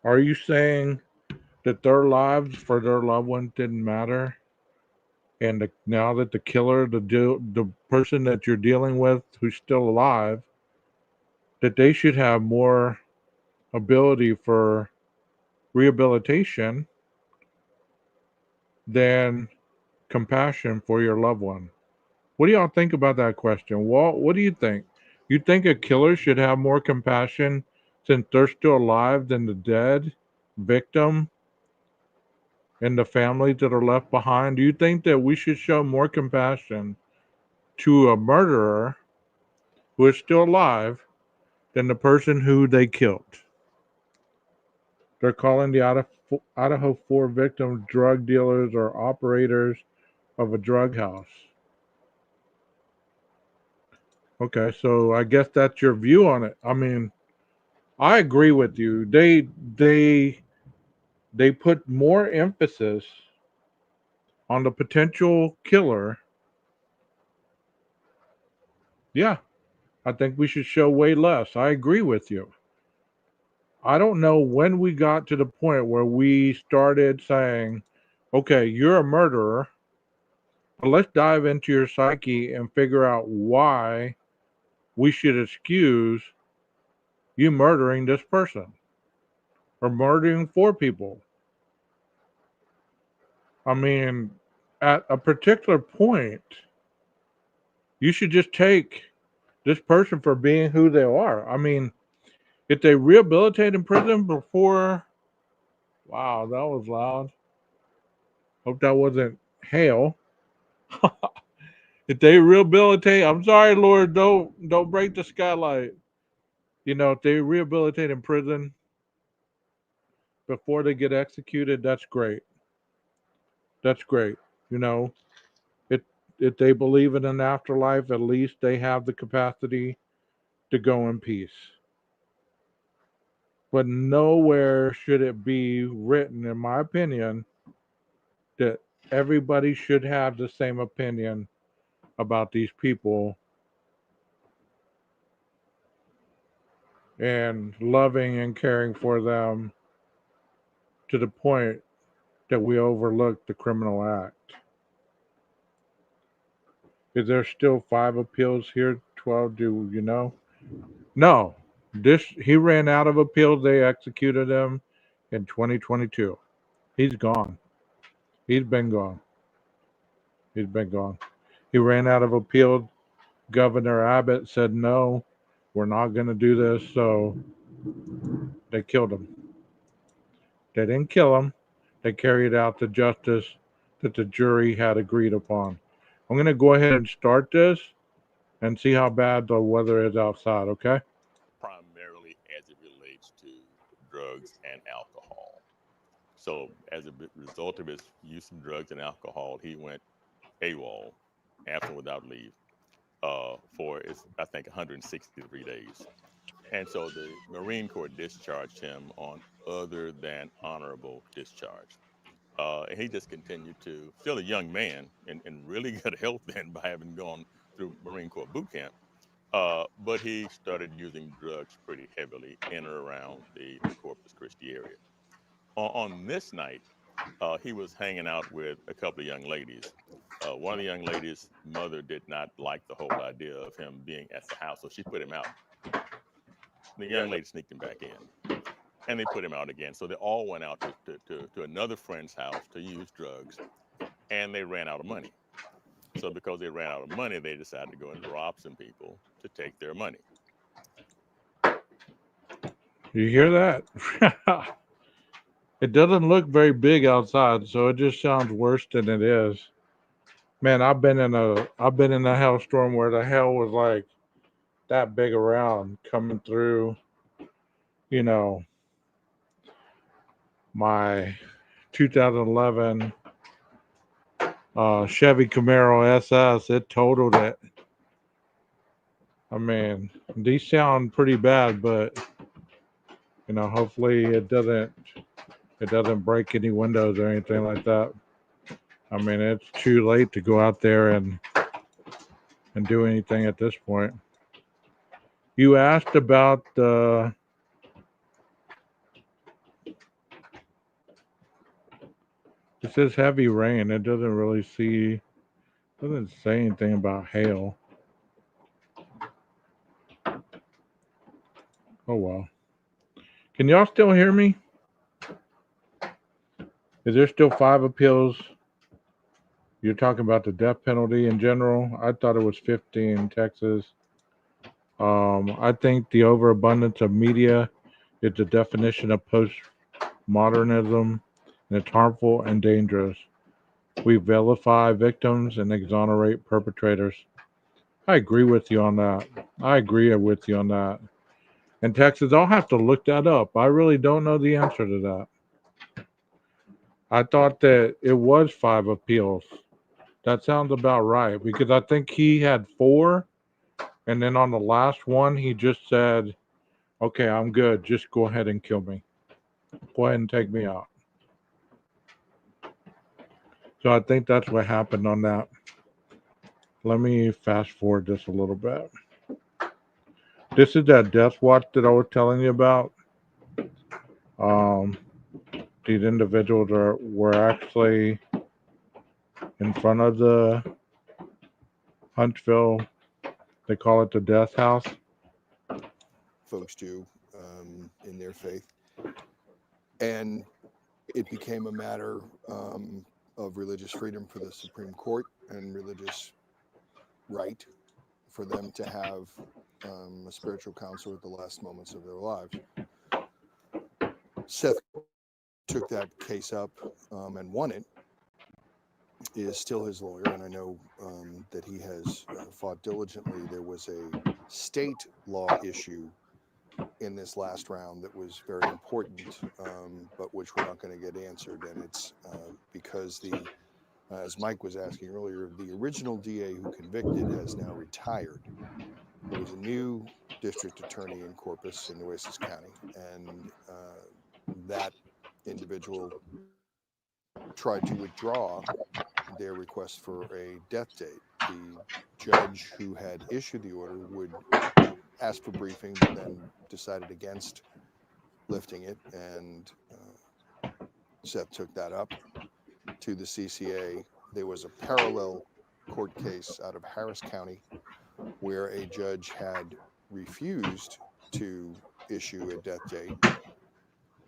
Are you saying that their lives for their loved ones didn't matter? And now that the killer, the person that you're dealing with who's still alive, that they should have more ability for rehabilitation than compassion for your loved one? What do y'all think about that question? Walt, what do you think? You think a killer should have more compassion since they're still alive than the dead victim and the families that are left behind? Do you think that we should show more compassion to a murderer who is still alive than the person who they killed? They're calling the Idaho 4 victims drug dealers or operators of a drug house. Okay, so I guess that's your view on it. I mean, I agree with you. They put more emphasis on the potential killer. Yeah, I think we should show way less. I agree with you. I don't know when we got to the point where we started saying, okay, you're a murderer, but let's dive into your psyche and figure out why we should excuse you murdering this person or murdering 4 people. I mean, at a particular point, you should just take this person for being who they are. I mean, if they rehabilitate in prison before, wow, that was loud. Hope that wasn't hail. If they rehabilitate, I'm sorry, Lord, don't break the skylight. You know, if they rehabilitate in prison before they get executed, that's great. That's great. You know, if they believe in an afterlife, at least they have the capacity to go in peace. But nowhere should it be written, in my opinion, that everybody should have the same opinion about these people and loving and caring for them to the point that we overlook the criminal act. Is there still 5 appeals here? 12? Do you know? No. He ran out of appeals. They executed him in 2022. He's gone. He's been gone. He's been gone. He ran out of appeals. Governor Abbott said, no, we're not going to do this. So they killed him. They didn't kill him. They carried out the justice that the jury had agreed upon. I'm going to go ahead and start this and see how bad the weather is outside, okay? Primarily as it relates to drugs and alcohol. So as a result of his use of drugs and alcohol, he went AWOL, absent without leave, for, I think, 163 days. And so the Marine Corps discharged him on other than honorable discharge. And he just continued to, still a young man in really good health then by having gone through Marine Corps boot camp. But he started using drugs pretty heavily in or around the Corpus Christi area. On this night, he was hanging out with a couple of young ladies. One of the young ladies' mother did not like the whole idea of him being at the house, so she put him out. The young lady sneaked him back in, and they put him out again. So they all went out to another friend's house to use drugs, and they ran out of money. So because they ran out of money, they decided to go and rob some people to take their money. You hear that? It doesn't look very big outside, so it just sounds worse than it is. Man, I've been in a hailstorm where the hail was like that big around coming through, you know, my 2011 Chevy Camaro SS. It totaled it. I mean, these sound pretty bad, but you know, hopefully it doesn't break any windows or anything like that. I mean, it's too late to go out there and do anything at this point. You asked about it says heavy rain. It doesn't say anything about hail. Oh well. Can y'all still hear me? Is there still 5 appeals? You're talking about the death penalty in general? I thought it was 15 in Texas. I think the overabundance of media is the definition of postmodernism and it's harmful and dangerous. We vilify victims and exonerate perpetrators. I agree with you on that. I agree with you on that. In Texas, I'll have to look that up. I really don't know the answer to that. I thought that it was 5 appeals. That sounds about right because I think he had 4, and then on the last one, he just said, okay, I'm good. Just go ahead and kill me. Go ahead and take me out. So I think that's what happened on that. Let me fast forward this a little bit. This is that death watch that I was telling you about. These individuals were actually in front of the Huntsville, they call it the death house. Folks do in their faith. And it became a matter of religious freedom for the Supreme Court and religious right for them to have a spiritual counselor at the last moments of their lives. Seth took that case up and won it. He is still his lawyer, and I know that he has fought diligently. There was a state law issue in this last round that was very important, but which we're not going to get answered. And it's because as Mike was asking earlier, the original DA who convicted has now retired. There was a new district attorney in Corpus in Nueces County, and that individual tried to withdraw their request for a death date. The judge who had issued the order would ask for briefing, but then decided against lifting it, and Seth took that up to the CCA. There was a parallel court case out of Harris County where a judge had refused to issue a death date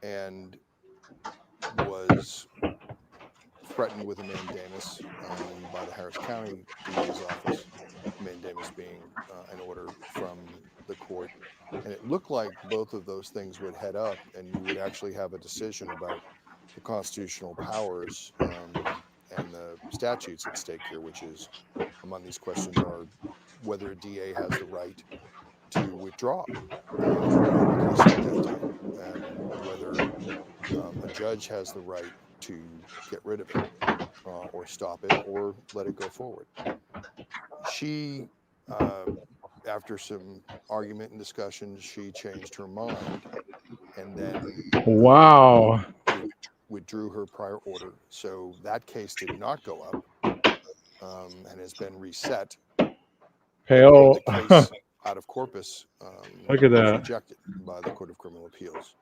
and was threatened with a mandamus by the Harris County DA's office, mandamus being an order from the court. And it looked like both of those things would head up, and you would actually have a decision about the constitutional powers and the statutes at stake here, which is, among these questions, are whether a DA has the right to withdraw and whether a judge has the right to get rid of it or stop it or let it go forward. She, after some argument and discussion, she changed her mind and then withdrew her prior order. So that case did not go up and has been reset. Hell, the case out of Corpus look at was that. rejected by the Court of Criminal Appeals.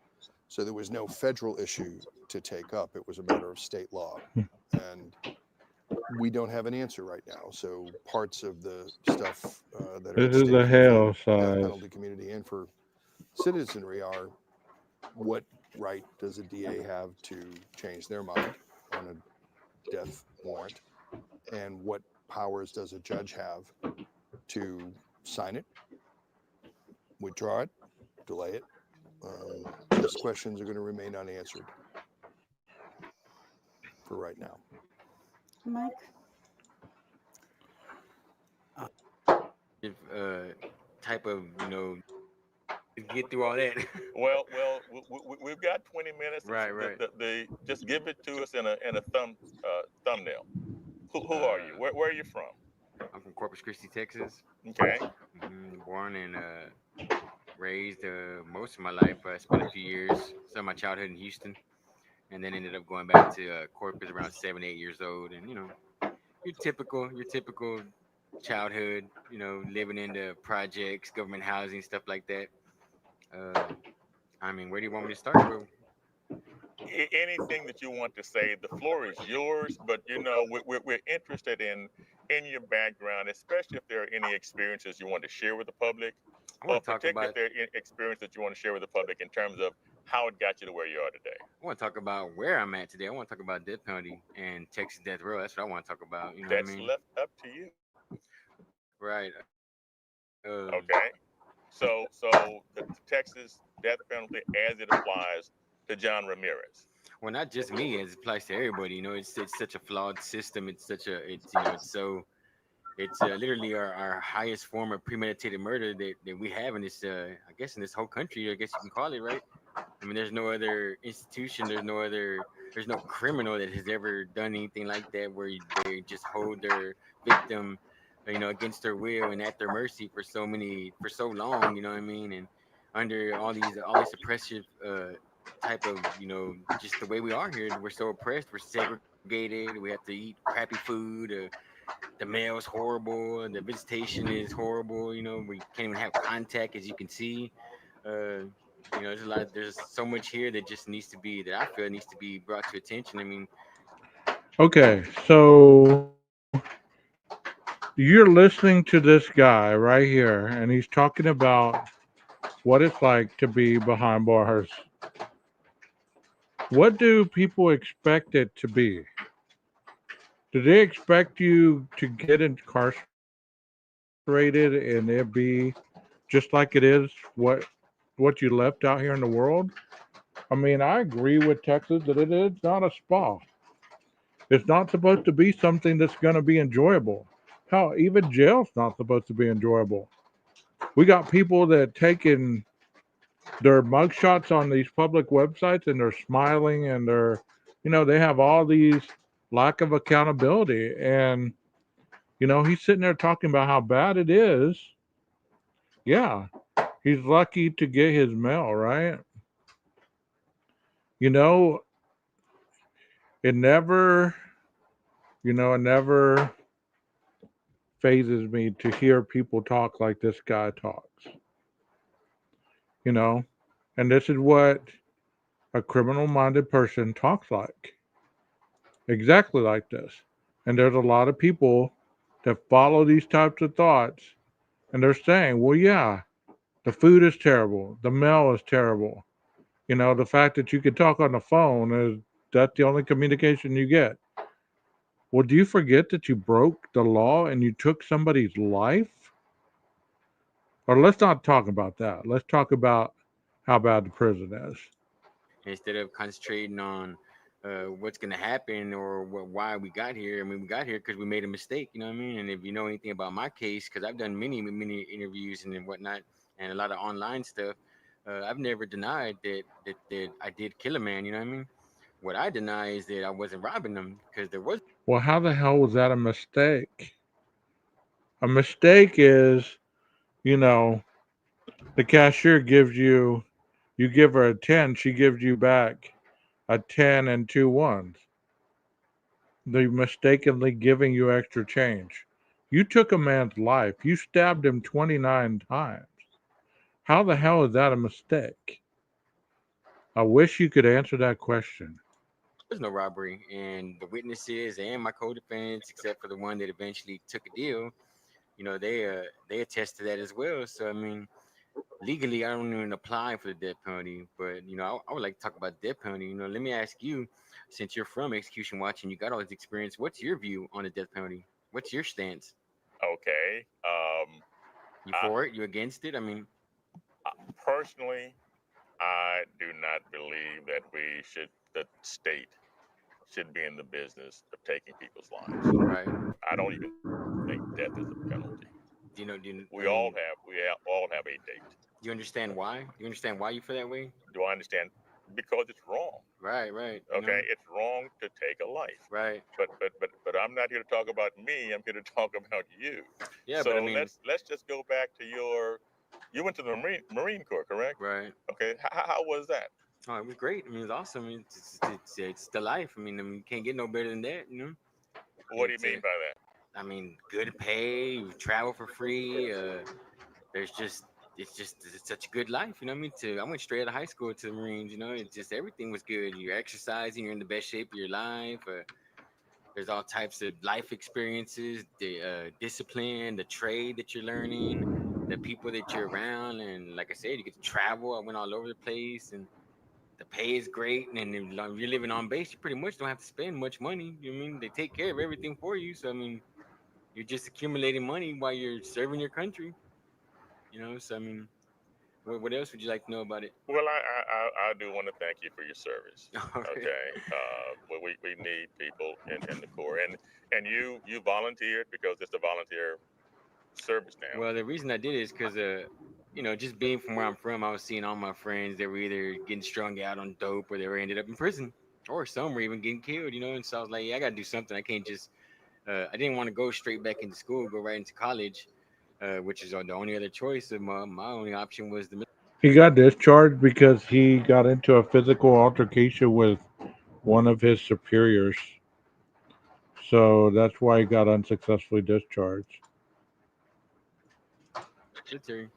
So there was no federal issue to take up. It was a matter of state law. And we don't have an answer right now. So parts of the stuff that are This is the hell size. penalty community and for citizenry are, what right does a DA have to change their mind on a death warrant? And what powers does a judge have to sign it, withdraw it, delay it? Those questions are going to remain unanswered for right now. Mike? Type of, get through all that. Well, we've got 20 minutes. Right. Just give it to us in a thumbnail. Who are you? Where are you from? I'm from Corpus Christi, Texas. Okay. Born and raised most of my life. I spent a few years, some of my childhood in Houston, and then ended up going back to Corpus around 7, 8 years old. And your typical childhood, living in the projects, government housing, stuff like that. Where do you want me to start? Anything that you want to say, the floor is yours. But we're interested in your background, especially if there are any experiences you want to share with the public, or particularly if there are experiences that you want to share with the public in terms of how it got you to where you are today. I want to talk about where I'm at today. I want to talk about death penalty and Texas death row. That's what I want to talk about. That's left up to you. Right. Okay. So the Texas death penalty as it applies to John Ramirez. Well, not just me, as it applies to everybody. It's such a flawed system. It's literally our highest form of premeditated murder that we have in this I guess in this whole country. I guess you can call it, right? I mean, there's no other institution, there's no criminal that has ever done anything like that where they just hold their victim, against their will and at their mercy for so long. You know what I mean? And under all this oppressive type of, just the way we are here, we're so oppressed, we're segregated, we have to eat crappy food. The mail is horrible, the visitation is horrible. We can't even have contact, as you can see. There's so much here that I feel needs to be brought to attention. I mean, Okay, so you're listening to this guy right here, and he's talking about what it's like to be behind bars. What do people expect it to be? Do they expect you to get incarcerated and it be just like it is what you left out here in the world? I mean, I agree with Texas that it is not a spa. It's not supposed to be something that's going to be enjoyable. Hell, even jail's not supposed to be enjoyable. We got people that taking their mugshots on these public websites and they're smiling and they have all these lack of accountability. And, he's sitting there talking about how bad it is. Yeah, he's lucky to get his mail, right? It never phases me to hear people talk like this guy talks. And this is what a criminal-minded person talks like. Exactly like this. And there's a lot of people that follow these types of thoughts, and they're saying, well, yeah, the food is terrible. The mail is terrible. The fact that you can talk on the phone that's the only communication you get. Well, do you forget that you broke the law and you took somebody's life? Or let's not talk about that. Let's talk about how bad the prison is. Instead of concentrating on what's going to happen or why we got here. I mean, we got here because we made a mistake, you know what I mean? And if you know anything about my case, because I've done many interviews and whatnot and a lot of online stuff, I've never denied that I did kill a man, you know what I mean? What I deny is that I wasn't robbing them because there was. Well, how the hell was that a mistake? A mistake is, the cashier gives you give her a 10, she gives you back a 10 and 2 ones. They're mistakenly giving you extra change. You took a man's life. You stabbed him 29 times. How the hell is that a mistake? I wish you could answer that question. There's no robbery, and the witnesses and my co-defendants, except for the one that eventually took a deal, they attest to that as well. So I mean, legally, I don't even apply for the death penalty, but I would like to talk about the death penalty. Let me ask you, since you're from Execution Watch and you got all this experience, what's your view on the death penalty? What's your stance? Okay. You for it? You against it? I mean, personally, I do not believe that the state should be in the business of taking people's lives. Right. I don't even think death is a penalty. We all have a date. Do you understand why? Do you understand why you feel that way? Do I understand? Because it's wrong. Right. Okay, it's wrong to take a life. Right. But I'm not here to talk about me. I'm here to talk about you. Yeah. So but I mean, let's just go back to you went to the Marine Corps, correct? Right. Okay. How was that? Oh, it was great. I mean, it was awesome. I mean, it's the life. I mean, you can't get no better than that, What do you mean by that? I mean, good pay, travel for free. It's such a good life, you know what I mean? I went straight out of high school to the Marines, it's just everything was good. You're exercising, you're in the best shape of your life. There's all types of life experiences, the discipline, the trade that you're learning, the people that you're around. And like I said, you get to travel. I went all over the place and the pay is great. And if you're living on base, you pretty much don't have to spend much money. You know what I mean? They take care of everything for you. So, I mean, you're just accumulating money while you're serving your country. So I mean, What else would you like to know about it? Well, I do want to thank you for your service. All right. Okay, we need people in the Corps, and you volunteered because it's a volunteer service now. Well, the reason I did it is because, just being from where I'm from, I was seeing all my friends that were either getting strung out on dope or they were ended up in prison, or some were even getting killed. And so I was like, yeah, I gotta do something. I can't just. I didn't want to go straight back into school, go right into college, which is the only other choice. And my only option was the. He got discharged because he got into a physical altercation with one of his superiors. So that's why he got unsuccessfully discharged. Military. You know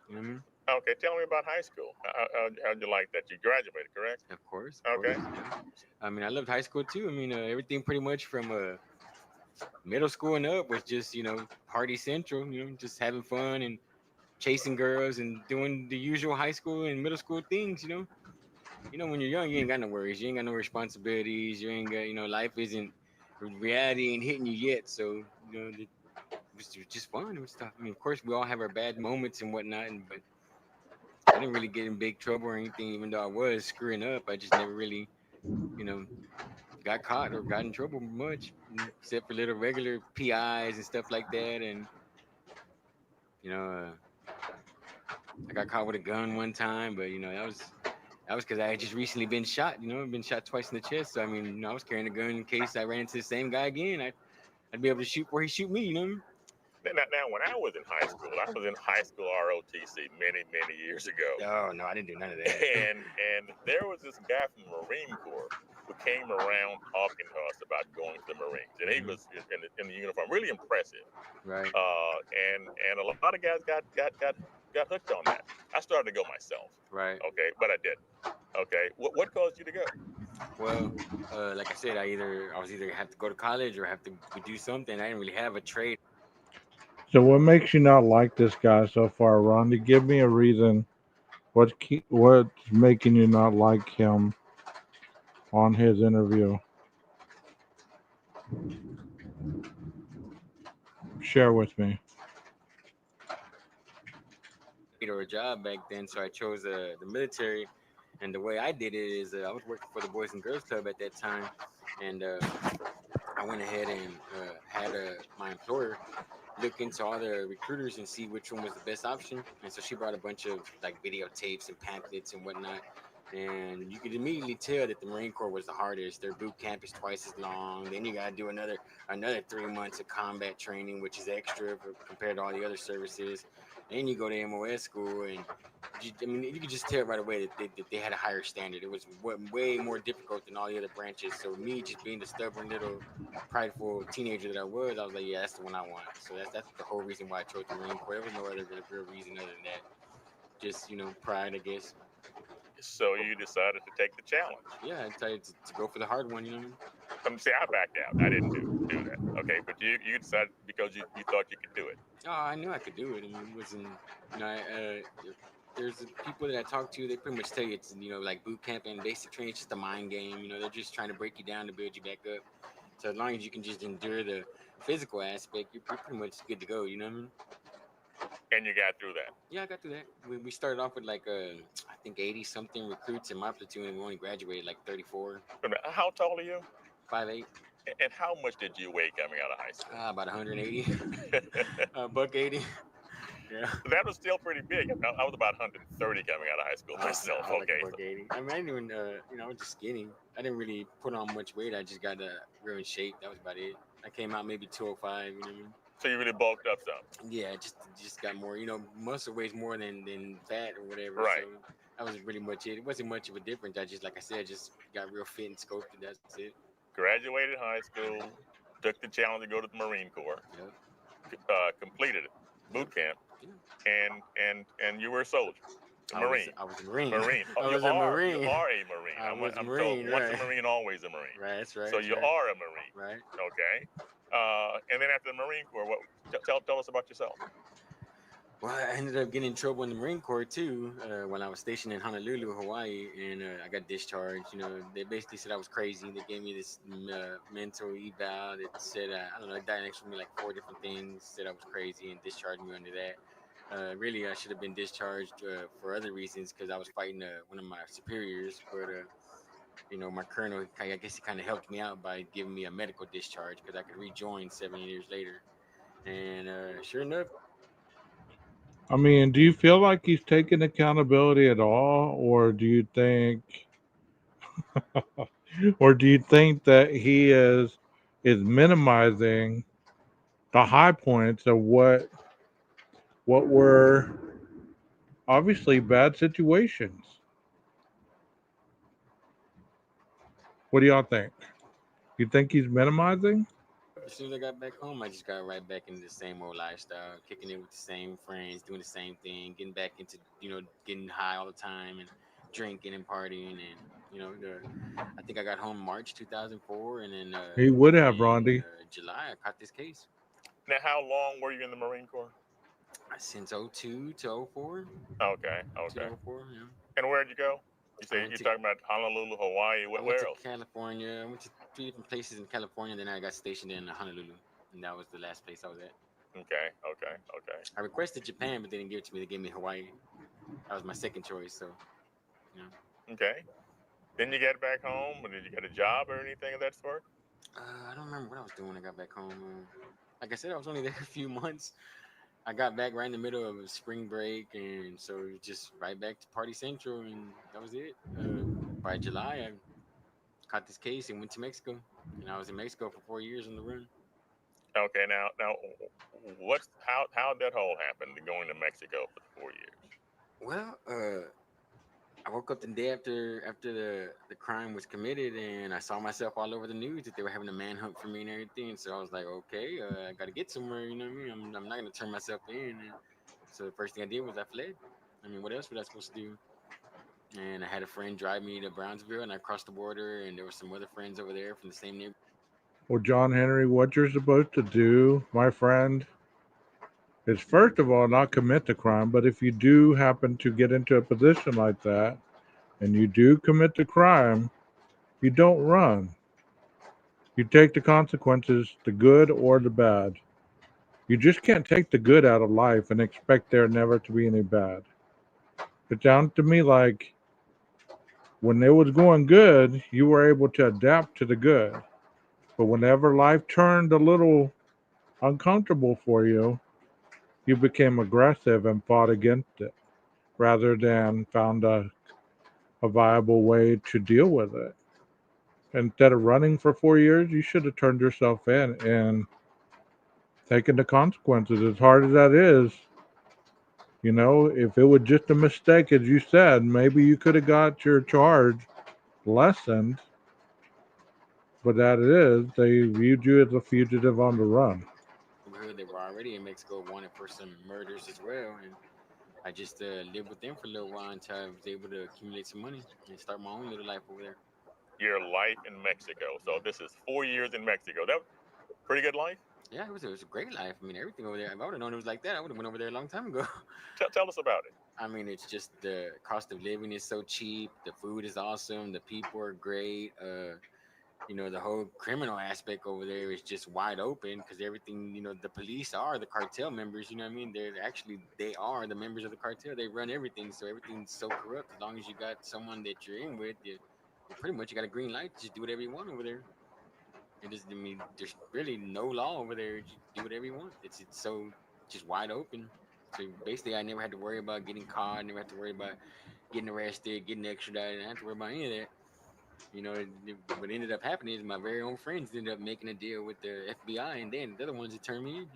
what I mean? Okay, tell me about high school. How'd you like that? You graduated, correct? Of course. Okay. Yeah. I mean, I loved high school too. I mean, everything pretty much from middle school and up was just party central. Just having fun and chasing girls and doing the usual high school and middle school things. When you're young, you ain't got no worries. You ain't got no responsibilities. You ain't got life isn't reality ain't hitting you yet. So it was just fun and stuff. I mean, of course, we all have our bad moments and whatnot, but I didn't really get in big trouble or anything, even though I was screwing up. I just never really, got caught or got in trouble much, except for little regular PIs and stuff like that. And, I got caught with a gun one time, but, that was because I had just recently been shot, been shot twice in the chest. So, I mean, I was carrying a gun in case I ran into the same guy again. I'd be able to shoot where he shoot me, Now, when I was in high school, ROTC many years ago. Oh no, I didn't do none of that. And there was this guy from the Marine Corps who came around talking to us about going to the Marines, and he was in the uniform, really impressive. Right. And a lot of guys got hooked on that. I started to go myself. Right. Okay, but I didn't. Okay, what caused you to go? Well, like I said, I was either have to go to college or have to do something. I didn't really have a trade. So what makes you not like this guy so far, Ronnie? Give me a reason. What's making you not like him on his interview? Share with me. Or a job back then, so I chose the military. And the way I did it is I was working for the Boys and Girls Club at that time, and I went ahead and had my employer look into all the recruiters and see which one was the best option. And so she brought a bunch of videotapes and pamphlets and whatnot. And you could immediately tell that the Marine Corps was the hardest. Their boot camp is twice as long. Then you got to do another 3 months of combat training, which is extra compared to all the other services. Then you go to MOS school, and you could just tell right away that they had a higher standard. It was way more difficult than all the other branches. So me, just being the stubborn little prideful teenager that I was like, yeah, that's the one I want. So that's the whole reason why I chose the Marine Corps. There was no other real reason other than that. Just pride, I guess. So you decided to take the challenge. Yeah, I decided to go for the hard one. See, I backed out. I didn't do that. Okay, but you decided because you thought you could do it. Oh, I knew I could do it. I mean, it wasn't. There's people that I talk to. They pretty much tell you it's like boot camp and basic training. It's just a mind game. They're just trying to break you down to build you back up. So as long as you can just endure the physical aspect, you're pretty much good to go. You know what I mean? And you got through that? Yeah, I got through that. We started off with I think 80 something recruits in my platoon, and we only graduated 34. How tall are you? 5'8". And how much did you weigh coming out of high school? About 180. $180. Yeah. That was still pretty big. I was about 130 coming out of high school myself. Okay. I mean, I didn't even, I was just skinny. I didn't really put on much weight. I just got real in shape. That was about it. I came out maybe 205. You know what I mean? So you really bulked up some? Yeah, just got more. Muscle weighs more than fat or whatever. Right. So that was really much it. It wasn't much of a difference. I just, like I said, just got real fit and scoped. That's it. Graduated high school, took the challenge to go to the Marine Corps. Yep. Completed boot camp, and you were a soldier. Marine. I was a Marine. Marine. I was a Marine. You are a Marine. I was a Told, Marine. once a Marine, always a Marine. Right. That's right. So you are a Marine. Right. Okay. And then after the Marine Corps, tell us about yourself. Well, I ended up getting in trouble in the Marine Corps too when I was stationed in Honolulu, Hawaii, and I got discharged. They basically said I was crazy. They gave me this mental eval that said, I don't know, it diagnosed me 4 different things, said I was crazy and discharged me under that. Really, I should have been discharged for other reasons because I was fighting one of my superiors. But my colonel, I guess he kind of helped me out by giving me a medical discharge because I could rejoin 7 years later. And sure enough, I mean, do you feel like he's taking accountability at all, or do you think, that he is minimizing the high points of what were obviously bad situations? What do y'all think? You think he's minimizing? as soon as I got back home, I just got right back into the same old lifestyle, kicking it with the same friends, doing the same thing, getting back into, getting high all the time and drinking and partying. And, I think I got home March 2004. And then He would have, in Rondi. July, I caught this case. Now, how long were you in the Marine Corps? Since 02 to 04. Okay. 2004, yeah. And where'd you go? You I say went you're to- talking about Honolulu, Hawaii. I Where went to else? California. I went to 3 different places in California. Then I got stationed in Honolulu, and that was the last place I was at. Okay. I requested Japan, but they didn't give it to me. They gave me Hawaii. That was my second choice. So, Okay. Then you got back home, and did you get a job or anything of that sort? I don't remember what I was doing when I got back home. Like I said, I was only there a few months. I got back right in the middle of spring break, and so it was just right back to Party Central, and that was it. By July, I caught this case and went to Mexico, and I was in Mexico for 4 years on the run. Okay. Now, how did that whole happen? Going to Mexico for 4 years. Well, I woke up the day after the crime was committed, and I saw myself all over the news that they were having a manhunt for me and everything. And so I was like, okay, I got to get somewhere. You know what I mean? I'm not gonna turn myself in. And so the first thing I did was I fled. I mean, what else was I supposed to do? And I had a friend drive me to Brownsville, and I crossed the border, and there were some other friends over there from the same neighborhood. Well, John Henry, what you're supposed to do, my friend, is first of all not commit the crime. But if you do happen to get into a position like that, and you do commit the crime, you don't run. You take the consequences, the good or the bad. You just can't take the good out of life and expect there never to be any bad. It sounds to me like when it was going good, you were able to adapt to the good. But whenever life turned a little uncomfortable for you, you became aggressive and fought against it rather than found a viable way to deal with it. Instead of running for 4 years, you should have turned yourself in and taken the consequences. As hard as that is, if it was just a mistake, as you said, maybe you could have got your charge lessened. But that it is, they viewed you as a fugitive on the run. They were already in Mexico, wanted for some murders as well, and I just lived with them for a little while until I was able to accumulate some money and start my own little life over there. Your life in Mexico. So this is 4 years in Mexico. That was a pretty good life. Yeah, it was a great life. I mean, everything over there. If I would have known it was like that, I would have went over there a long time ago. Tell us about it. I mean, it's just the cost of living is so cheap. The food is awesome. The people are great. The whole criminal aspect over there is just wide open because everything, the police are the cartel members. You know what I mean? They are the members of the cartel. They run everything, so everything's so corrupt. As long as you got someone that you're in with, you pretty much got a green light to just do whatever you want over there. There's really no law over there. You do whatever you want. It's so just wide open. So basically, I never had to worry about getting caught. Never had to worry about getting arrested, getting extradited. I didn't have to worry about any of that. What ended up happening is my very own friends ended up making a deal with the FBI, and then they're the ones that turned me in.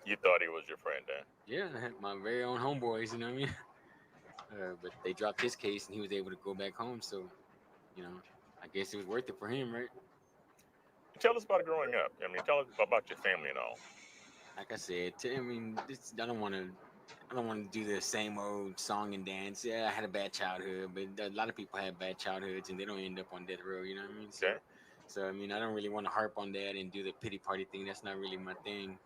You thought he was your friend, huh? Yeah, I had my very own homeboys. You know what I mean? But they dropped his case, and he was able to go back home. So, I guess it was worth it for him, right? Tell us about growing up. I mean, tell us about your family and all. Like I said, I don't want to do the same old song and dance. Yeah, I had a bad childhood, but a lot of people have bad childhoods and they don't end up on death row. You know what I mean? So I don't really want to harp on that and do the pity party thing. That's not really my thing.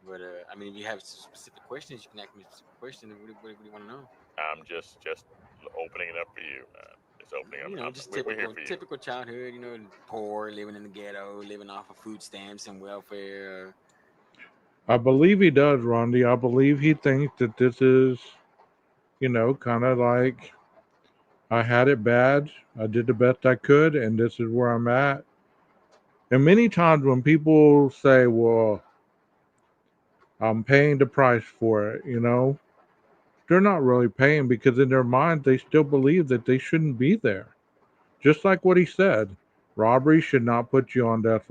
But if you have specific questions, you can ask me a specific question. What do you want to know? I'm just opening it up for you. Just opening up. Just we're here for you. typical childhood. Poor, living in the ghetto, living off of food stamps and welfare. I believe he does, Rondi. I believe he thinks that this is, kind of like I had it bad. I did the best I could, and this is where I'm at. And many times when people say, well, I'm paying the price for it, they're not really paying because in their mind, they still believe that they shouldn't be there. Just like what he said, robbery should not put you on death.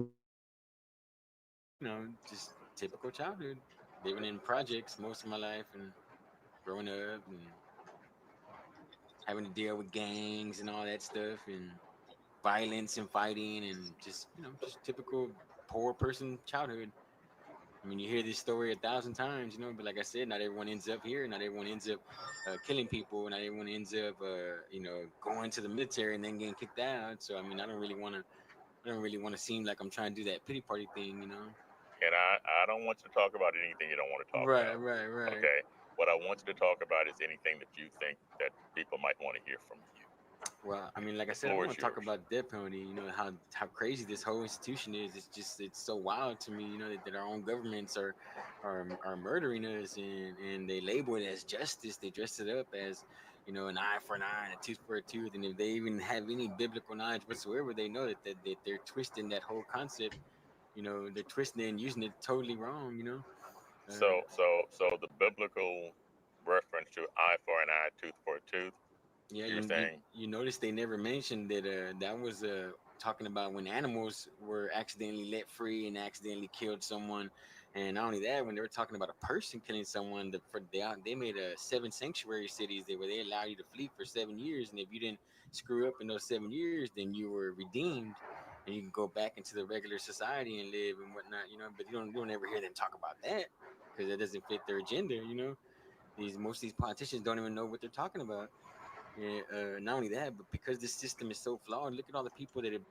Just typical childhood, living in projects most of my life and growing up and having to deal with gangs and all that stuff and violence and fighting and just typical poor person childhood. I mean, you hear this story 1,000 times, but like I said, not everyone ends up here. Not everyone ends up killing people. Not everyone ends up, going to the military and then getting kicked out. So, I mean, I don't really want to seem like I'm trying to do that pity party thing. And I don't want you to talk about anything you don't want to talk about. Right. Okay. What I want you to talk about is anything that you think that people might want to hear from you. Well, I mean, like I said, I want to talk about death penalty. How crazy this whole institution is. It's so wild to me. That our own governments are murdering us, and they label it as justice. They dress it up as an eye for an eye and a tooth for a tooth. And if they even have any biblical knowledge whatsoever, they know that they're twisting that whole concept. They're twisting it and using it totally wrong. So the biblical reference to eye for an eye, tooth for a tooth. Yeah, you're saying you notice they never mentioned that that was talking about when animals were accidentally let free and accidentally killed someone, and not only that, when they were talking about a person killing someone, they made 7 sanctuary cities where they allow you to flee for 7 years, and if you didn't screw up in those 7 years, then you were redeemed, and you can go back into the regular society and live and whatnot, But you don't ever hear them talk about that because it doesn't fit their agenda, Most of these politicians don't even know what they're talking about. Not only that, but because this system is so flawed, look at all the people that have.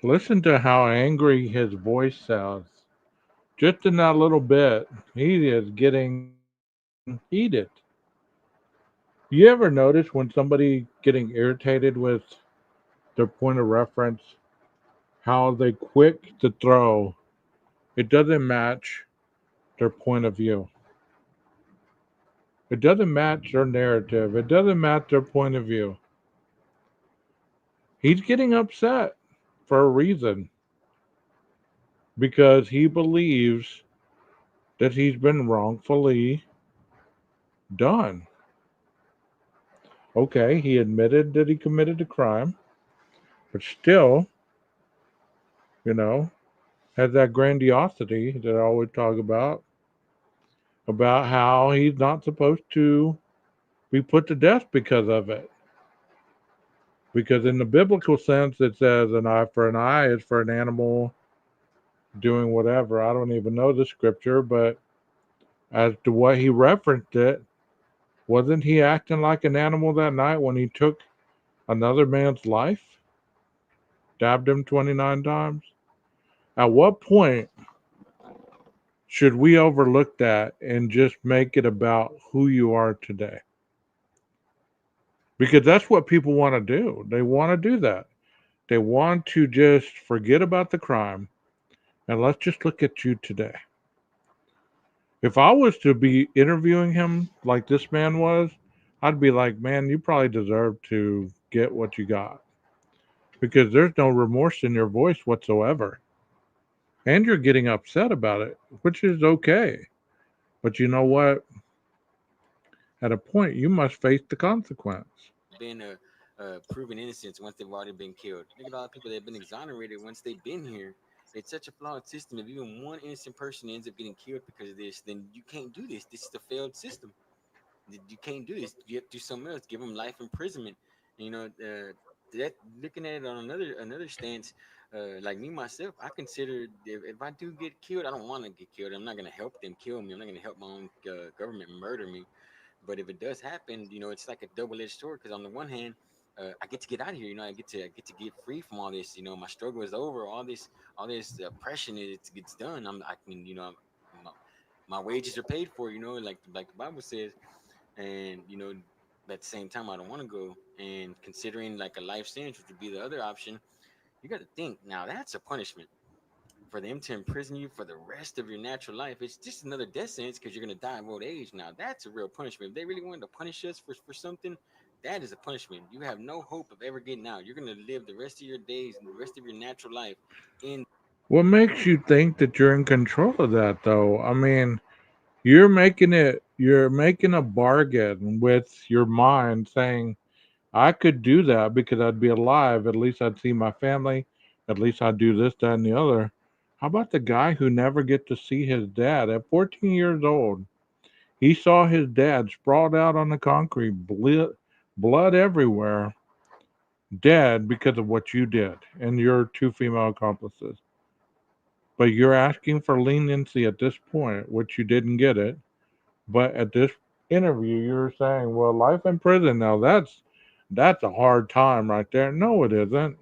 Listen to how angry his voice sounds. Just in that little bit, he is getting heated. You ever notice when somebody getting irritated with their point of reference, how they quick to throw, it doesn't match their point of view. It doesn't match their narrative. It doesn't match their point of view. He's getting upset for a reason because he believes that he's been wrongfully done. Okay, he admitted that he committed a crime, but still, you know, has that grandiosity that I always talk about how he's not supposed to be put to death because of it. Because in the biblical sense, it says an eye for an eye is for an animal doing whatever. I don't even know the scripture, but as to what he referenced it, wasn't he acting like an animal that night when he took another man's life? Stabbed him 29 times? At what point should we overlook that and just make it about who you are today? Because that's what people want to do. They want to do that. They want to just forget about the crime and let's just look at you today. If I was to be interviewing him like this man was, I'd be like, man, you probably deserve to get what you got because there's no remorse in your voice whatsoever. And you're getting upset about it, which is okay. But you know what? At a point, you must face the consequence. Been proven innocence once they've already been killed. Look at all the people that have been exonerated once they've been here. It's such a flawed system. If even one innocent person ends up getting killed because of this, then you can't do this. This is the failed system. You can't do this. You have to do something else. Give them life imprisonment. That looking at it on another stance, like me myself, I consider if I do get killed, I don't want to get killed. I'm not gonna help them kill me. I'm not gonna help my own government murder me. But if it does happen, it's like a double-edged sword. Because on the one hand, I get to get out of here. I get to get free from all this. My struggle is over. All this oppression gets done. My wages are paid for. Like the Bible says. And at the same time, I don't want to go. And considering like a life sentence, which would be the other option, you got to think now that's a punishment. for them to imprison you for the rest of your natural life, it's just another death sentence because you're going to die of old age. Now, that's a real punishment. If they really wanted to punish us for something, that is a punishment. You have no hope of ever getting out. You're going to live the rest of your days and the rest of your natural life in. What makes you think that you're in control of that, though? I mean, you're making a bargain with your mind saying, I could do that because I'd be alive. At least I'd see my family. At least I'd do this, that, and the other. How about the guy who never get to see his dad at 14 years old? He saw his dad sprawled out on the concrete, blood everywhere, dead because of what you did and your two female accomplices. But you're asking for leniency at this point, which you didn't get it. But at this interview, you're saying, well, life in prison now, that's a hard time right there. No, it isn't.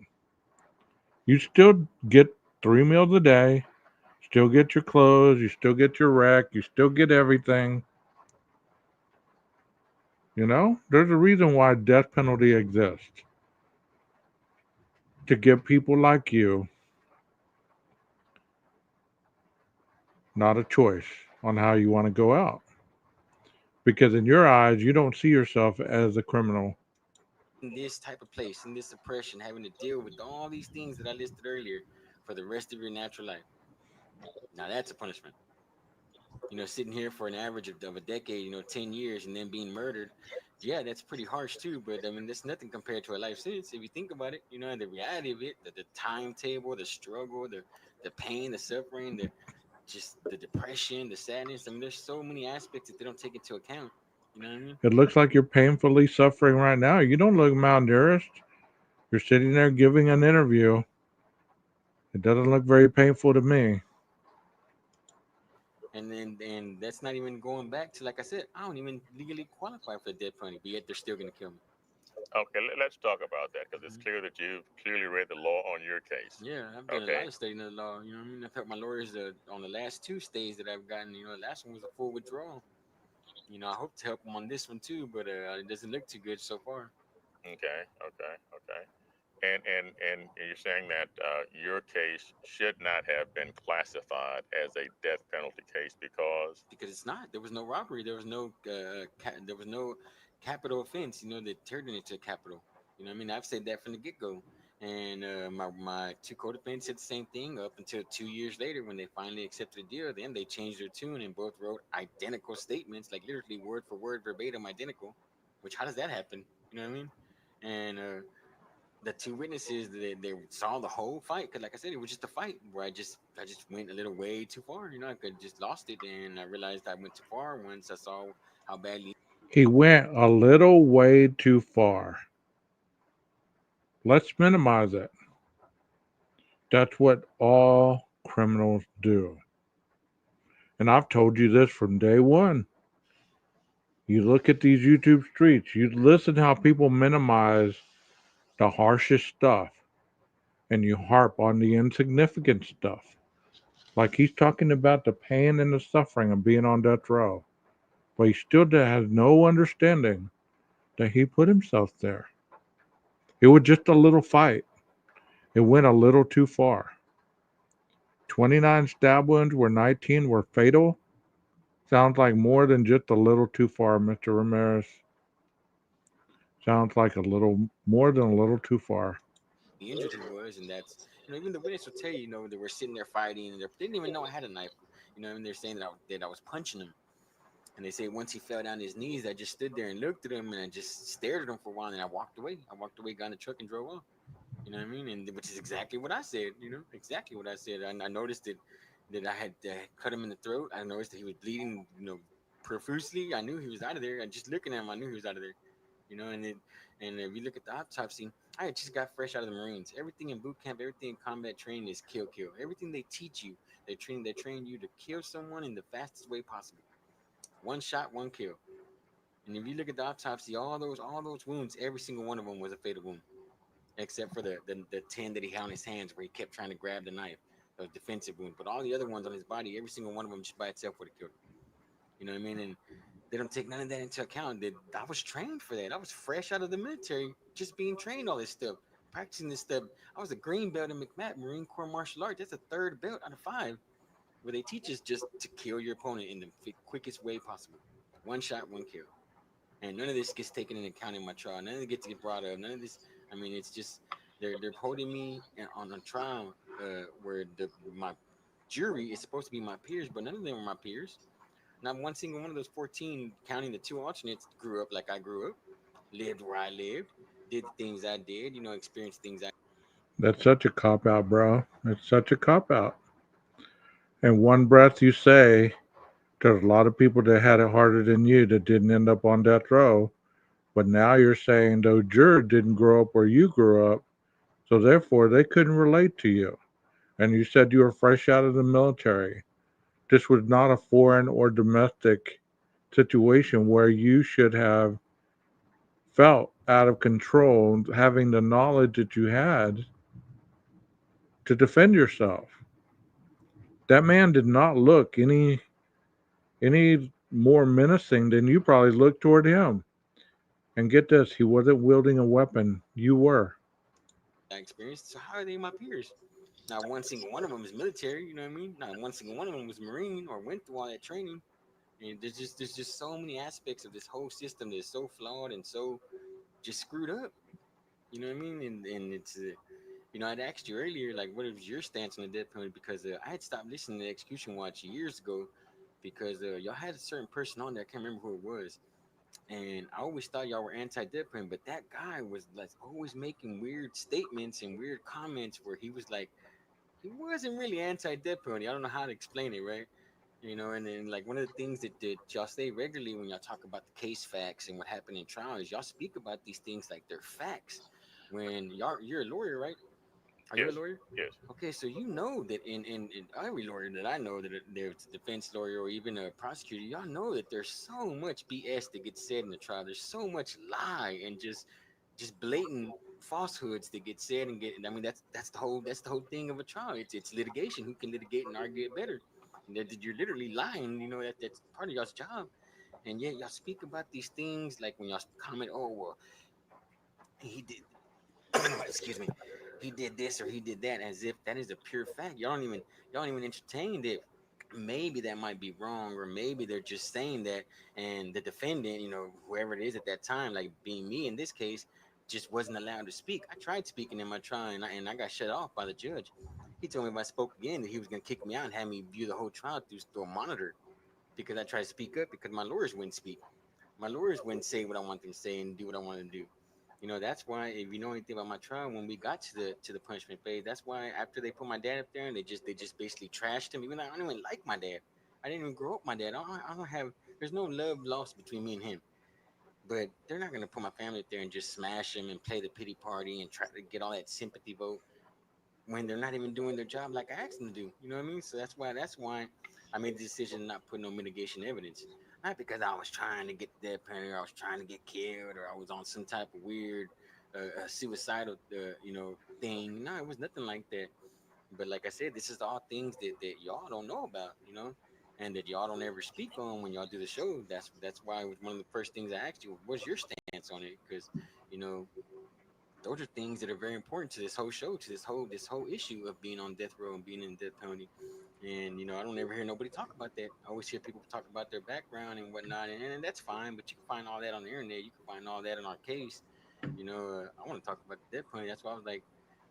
You still get 3 meals a day, still get your clothes, you still get your rec, you still get everything. You know, there's a reason why death penalty exists. To give people like you not a choice on how you want to go out. Because in your eyes, you don't see yourself as a criminal. In this type of place, in this oppression, having to deal with all these things that I listed earlier for the rest of your natural life. Now that's a punishment. You know, sitting here for an average of a decade, 10 years, and then being murdered. Yeah, that's pretty harsh too. But I mean, that's nothing compared to a life sentence. If you think about it, and the reality of it, the timetable, the struggle, the pain, the suffering, the depression, the sadness. I mean, there's so many aspects that they don't take into account. You know what I mean? It looks like you're painfully suffering right now. You don't look malnourished. You're sitting there giving an interview. It doesn't look very painful to me. And that's not even going back to, like I said, I don't even legally qualify for the death penalty, but yet they're still going to kill me. Okay, let's talk about that because it's clear that you've clearly read the law on your case. Yeah, I've done a lot of studying of the law. You know what I mean? I've helped my lawyers on the last 2 stays that I've gotten. The last one was a full withdrawal. I hope to help them on this one too, but it doesn't look too good so far. Okay. And you're saying that your case should not have been classified as a death penalty case because it's not. There was no robbery. There was no capital offense. That turned it into a capital. I mean, I've said that from the get-go. And my 2 co-defendants said the same thing up until 2 years later when they finally accepted the deal. Then they changed their tune and both wrote identical statements, like literally word for word, verbatim, identical. Which, how does that happen? You know what I mean? And the 2 witnesses, they saw the whole fight. Because like I said, it was just a fight where I just went a little way too far. I could just lost it. And I realized I went too far once I saw how badly. He went a little way too far. Let's minimize it. That's what all criminals do. And I've told you this from day one. You look at these YouTube streets, you listen how people minimize the harshest stuff, and you harp on the insignificant stuff. Like he's talking about the pain and the suffering of being on death row. But he still has no understanding that he put himself there. It was just a little fight. It went a little too far. 29 stab wounds where 19 were fatal. Sounds like more than just a little too far, Mr. Ramirez. Sounds like a little more than a little too far. The injured he was, and that's even the witness will tell you, they were sitting there fighting, and they didn't even know I had a knife. And they're saying that I was punching him. And they say once he fell down his knees, I just stood there and looked at him, and I just stared at him for a while, and I walked away. Got in the truck and drove off. You know what I mean? And which is exactly what I said. Exactly what I said. I noticed that I had cut him in the throat. I noticed that he was bleeding, profusely. I knew he was out of there. And just looking at him, I knew he was out of there. And if you look at the autopsy, I had just got fresh out of the Marines. Everything in boot camp, everything in combat training is kill. Everything they teach you, they train you to kill someone in the fastest way possible. 1 shot, 1 kill. And if you look at the autopsy, all those wounds, every single one of them was a fatal wound, except for the 10 that he had on his hands where he kept trying to grab the knife, a defensive wound. But all the other ones on his body, every single one of them just by itself would have killed him. You know what I mean? And they don't take none of that into account. That I was trained for that. I was fresh out of the military, just being trained all this stuff. practicing this stuff. I was a green belt in McMat, Marine Corps Martial Arts. That's a 3rd belt out of 5, where they teach us just to kill your opponent in the quickest way possible. 1 shot, 1 kill. And none of this gets taken into account in my trial. None of it gets to get brought up. None of this. I mean, it's just they're holding me on a trial where my jury is supposed to be my peers, but none of them are my peers. Not one single one of those 14, counting the 2 alternates, grew up like I grew up, lived where I lived, did the things I did, experienced things I. That's such a cop out, bro. It's such a cop out. In one breath, you say there's a lot of people that had it harder than you that didn't end up on death row. But now you're saying those jurors didn't grow up where you grew up, so therefore they couldn't relate to you. And you said you were fresh out of the military. This was not a foreign or domestic situation where you should have felt out of control, having the knowledge that you had to defend yourself. That man did not look any more menacing than you probably looked toward him. And get this, he wasn't wielding a weapon. You were. Experienced. So how are they my peers? Not one single one of them is military. You know what I mean? Not one single one of them was Marine or went through all that training. And there's just so many aspects of this whole system that's so flawed and so just screwed up. You know what I mean? And it's I'd asked you earlier, like, what was your stance on the death penalty? Because I had stopped listening to Execution Watch years ago because y'all had a certain person on there. I can't remember who it was. And I always thought y'all were anti-death penalty, but that guy was like always making weird statements and weird comments where he was like, he wasn't really anti-death penalty. I don't know how to explain it, right? And then like one of the things that y'all say regularly when y'all talk about the case facts and what happened in trial is y'all speak about these things like they're facts. When you're a lawyer, right? Are you a lawyer? Yes. Okay, so you know that in every lawyer that I know, that there's a defense lawyer or even a prosecutor, y'all know that there's so much BS that gets said in the trial. There's so much lie and just blatant falsehoods that get said and get. I mean, that's the whole thing of a trial. It's litigation. Who can litigate and argue it better? And you're literally lying. That's part of y'all's job. And yet y'all speak about these things like when y'all comment, oh well, he did. Excuse me. He did this or he did that, as if that is a pure fact. Y'all don't even entertain that. Maybe that might be wrong, or maybe they're just saying that, and the defendant, whoever it is at that time, like being me in this case, just wasn't allowed to speak. I tried speaking in my trial, and I got shut off by the judge. He told me if I spoke again that he was going to kick me out and have me view the whole trial through a monitor, because I tried to speak up because my lawyers wouldn't speak. My lawyers wouldn't say what I want them to say and do what I wanted to do. That's why, if you know anything about my trial, when we got to the punishment phase, that's why after they put my dad up there and they just basically trashed him. Even though I don't even like my dad, I didn't even grow up with my dad. I don't have. There's no love lost between me and him. But they're not gonna put my family up there and just smash him and play the pity party and try to get all that sympathy vote when they're not even doing their job like I asked them to do. You know what I mean? So that's why I made the decision not put no mitigation evidence. Not because I was trying to get the death penalty, or I was trying to get killed, or I was on some type of weird suicidal, thing. No, it was nothing like that. But like I said, this is all things that y'all don't know about, and that y'all don't ever speak on when y'all do the show. That's why it was one of the first things I asked you. What's your stance on it? Because those are things that are very important to this whole show, to this whole issue of being on death row and being in the death penalty. And I don't ever hear nobody talk about that. I always hear people talk about their background and whatnot, and that's fine. But you can find all that on the internet. You can find all that in our case. I want to talk about the death penalty. That's why I was like,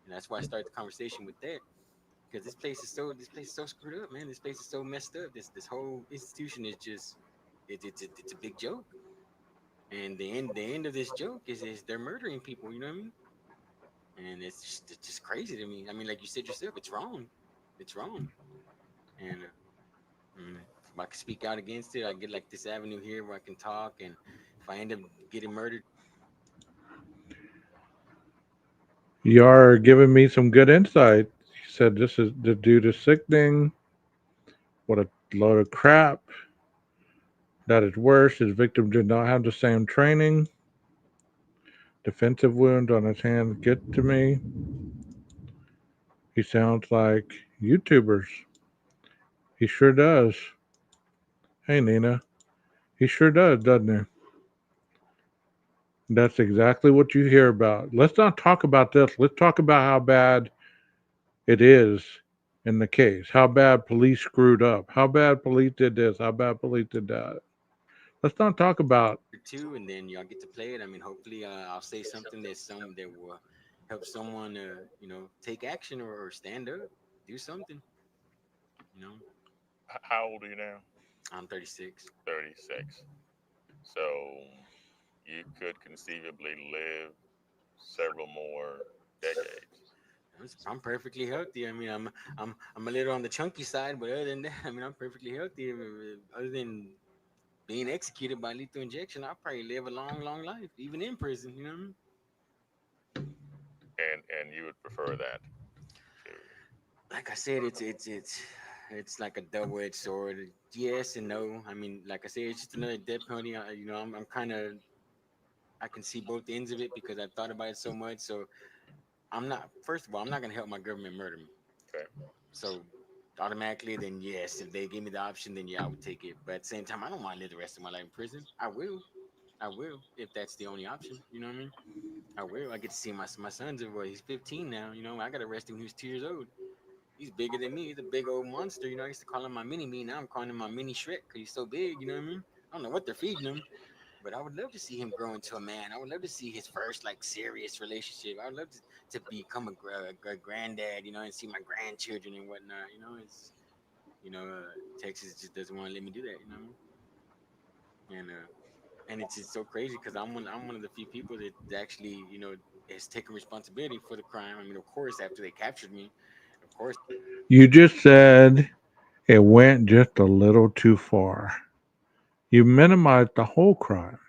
and that's why I started the conversation with that, because this place is so screwed up, man. This place is so messed up. This whole institution is just it's a big joke. And the end of this joke is they're murdering people. You know what I mean? And it's just crazy to me. I mean, like you said yourself, it's wrong. It's wrong. And if I can speak out against it, I get like this avenue here where I can talk. And if I end up getting murdered, You are giving me some good insight. You said this is due to sickening. What a load of crap. That is worse. His victim did not have the same training. Defensive wound on his hand get to me. He sounds like YouTubers. He sure does. Hey, Nina. He sure does, doesn't he? That's exactly what you hear about. Let's not talk about this. Let's talk about how bad it is in the case. How bad police screwed up. How bad police did this. How bad police did that. Let's not talk about. Too, and then y'all get to play it. I mean, hopefully, I'll say something that will help someone, take action or stand up, do something. You know, How old are you now? I'm 36. 36. So you could conceivably live several more decades. I'm perfectly healthy. I mean, I'm a little on the chunky side, but other than that, I mean, I'm perfectly healthy. Other than being executed by lethal injection, I'll probably live a long, long life, even in prison. You know what I mean? And you would prefer that? Like I said, it's like a double-edged sword. Yes and no. I mean, like I said, it's just another death penalty. I'm kind of, I can see both ends of it because I've thought about it so much. So I'm not. First of all, I'm not gonna help my government murder me. Okay. So automatically, then yes, if they give me the option, then yeah, I would take it. But at the same time, I don't want to live the rest of my life in prison. I will, if that's the only option. You know what I mean? I will. I get to see my son's a boy. He's 15 now. You know, I got arrested when he was 2 years old. He's bigger than me. He's a big old monster. You know, I used to call him my mini me. Now I'm calling him my mini Shrek because he's so big. You know what I mean? I don't know what they're feeding him, but I would love to see him grow into a man. I would love to see his first like serious relationship. I would love to become a granddad. You know, and see my grandchildren and whatnot. You know, Texas just doesn't want to let me do that. You know what I mean? And it's just so crazy because I'm one of the few people that actually has taken responsibility for the crime. I mean, of course, after they captured me, of course. You just said it went just a little too far. You minimized the whole crime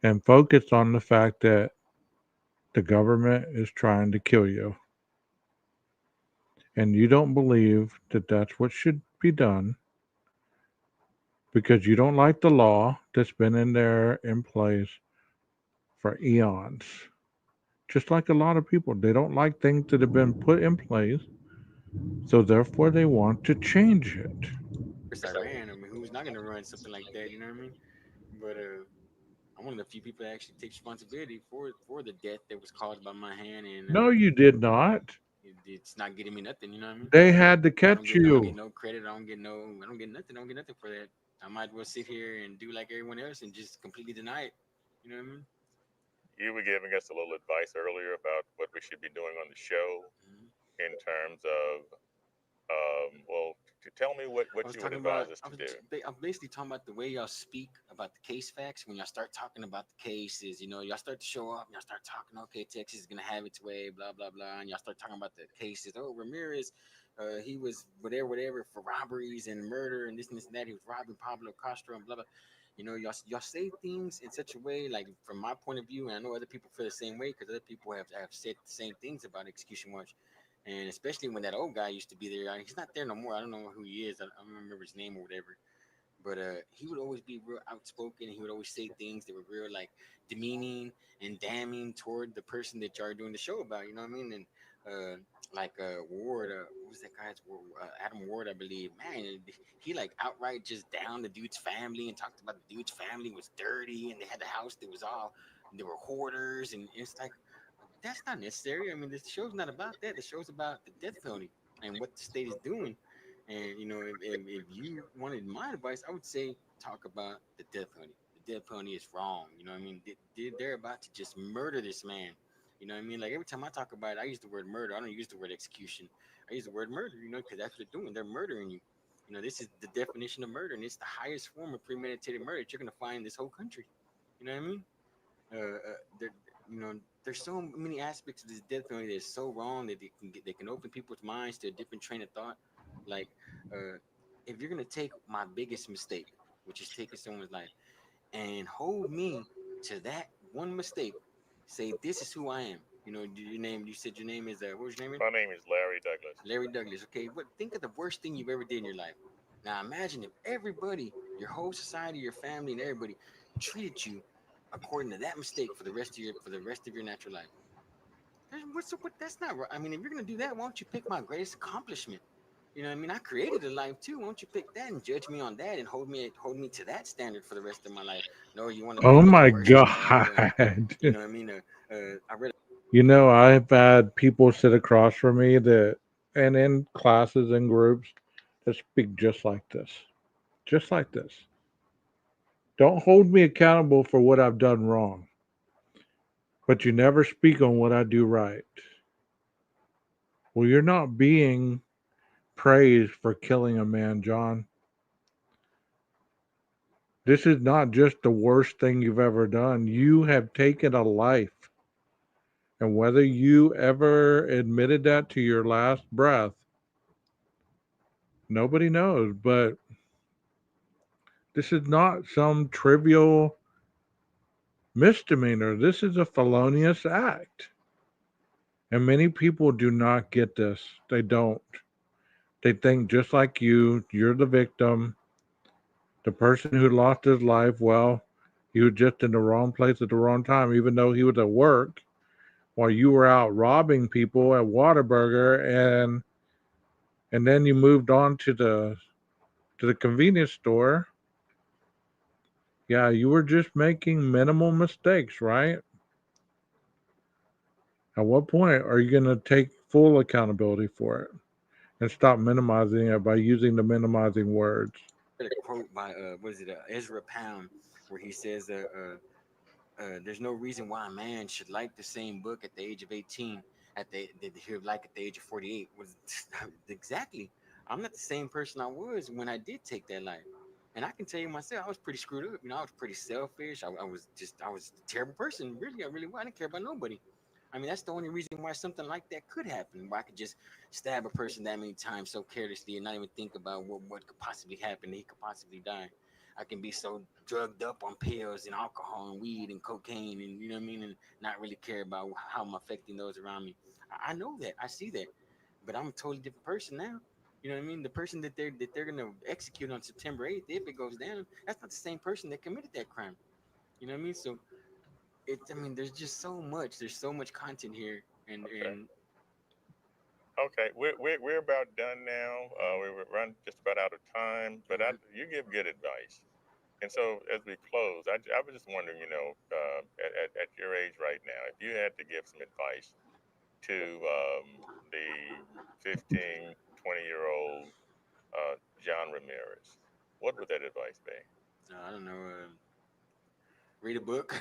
and focused on the fact that the government is trying to kill you. And you don't believe that that's what should be done because you don't like the law that's been in there in place for eons. Just like a lot of people, they don't like things that have been put in place, so therefore they want to change it. I ran. I mean, who's not gonna run something like that? You know what I mean? But I'm one of the few people that actually takes responsibility for the death that was caused by my hand, and No, you did not. it's not getting me nothing. You know what I mean? They had to I don't catch get you. no credit. I don't get nothing. I don't get nothing for that. I might as well sit here and do like everyone else and just completely deny it. You know what I mean? You were giving us a little advice earlier about what we should be doing on the show in terms of, well, tell me what I was you would talking advise about. us to do. I'm basically talking about the way y'all speak about the case facts. When y'all start talking about the cases, y'all start to show up. Y'all start talking. Okay, Texas is gonna have its way. Blah blah blah. And y'all start talking about the cases. Oh, Ramirez, he was whatever for robberies and murder and this and that. He was robbing Pablo Castro and blah blah. Y'all say things in such a way, like from my point of view, and I know other people feel the same way because other people have said the same things about Execution Watch. And especially when that old guy used to be there, he's not there no more. I don't know who he is. I don't remember his name or whatever. But he would always be real outspoken. He would always say things that were real like demeaning and damning toward the person that y'all are doing the show about. You know what I mean? And Ward, what was that guy's Adam Ward, I believe. Man, he like outright just downed the dude's family and talked about the dude's family was dirty and they had the house that was all there were hoarders and it's like that's not necessary. I mean, this show's not about that. The show's about the death penalty and what the state is doing. And if you wanted my advice, I would say talk about the death penalty. The death penalty is wrong. You know what I mean? They're about to just murder this man. You know what I mean? Like every time I talk about it, I use the word murder. I don't use the word execution. I use the word murder. Because that's what they're doing. They're murdering you. This is the definition of murder, and it's the highest form of premeditated murder that you're gonna find in this whole country. You know what I mean? There, there's so many aspects of this death penalty that's so wrong that they can open people's minds to a different train of thought. Like, if you're gonna take my biggest mistake, which is taking someone's life, and hold me to that one mistake, say this is who I am. Your name. You said your name is what was your name? My name is Larry Douglas. Larry Douglas. Okay, but think of the worst thing you've ever did in your life. Now imagine if everybody, your whole society, your family, and everybody treated you according to that mistake for the rest of your natural life. That's not right. I mean, if you're gonna do that, why don't you pick my greatest accomplishment? You know what I mean? I created a life too. Won't you pick that and judge me on that and hold me to that standard for the rest of my life? No, you want to Oh pick up a my person that God. you know what I mean? I read. You know, I've had people sit across from me that, and in classes and groups, that speak just like this. Just like this. Don't hold me accountable for what I've done wrong, but you never speak on what I do right. Well, you're not being praised for killing a man, John. This is not just the worst thing you've ever done. You have taken a life. And whether you ever admitted that to your last breath, nobody knows. But this is not some trivial misdemeanor. This is a felonious act. And many people do not get this. They don't. They think just like you're the victim. The person who lost his life, well, he was just in the wrong place at the wrong time, even though he was at work while you were out robbing people at Whataburger, and then you moved on to the convenience store. Yeah, you were just making minimal mistakes, right? At what point are you going to take full accountability for it and stop minimizing it by using the minimizing words? A quote by what is it, Ezra Pound, where he says there's no reason why a man should like the same book at the age of 18 that he would like at the age of 48. Was exactly. I'm not the same person I was when I did take that life. And I can tell you myself, I was pretty screwed up. You know, I was pretty selfish. I was a terrible person. Really, I really was. I didn't care about nobody. I mean, that's the only reason why something like that could happen, where I could just stab a person that many times so carelessly and not even think about what could possibly happen. He could possibly die. I can be so drugged up on pills and alcohol and weed and cocaine and you know what I mean, and not really care about how I'm affecting those around me. I know that. I see that. But I'm a totally different person now. You know what I mean? The person that they're gonna execute on September 8th, if it goes down, that's not the same person that committed that crime. You know what I mean? So I mean, there's just so much. There's so much content here, and Okay, we're about done now. We're run just about out of time, but you give good advice. And so as we close, I was just wondering, you know, at your age right now, if you had to give some advice to the 15, 20-year-old John Ramirez, what would that advice be? I don't know. Read a book,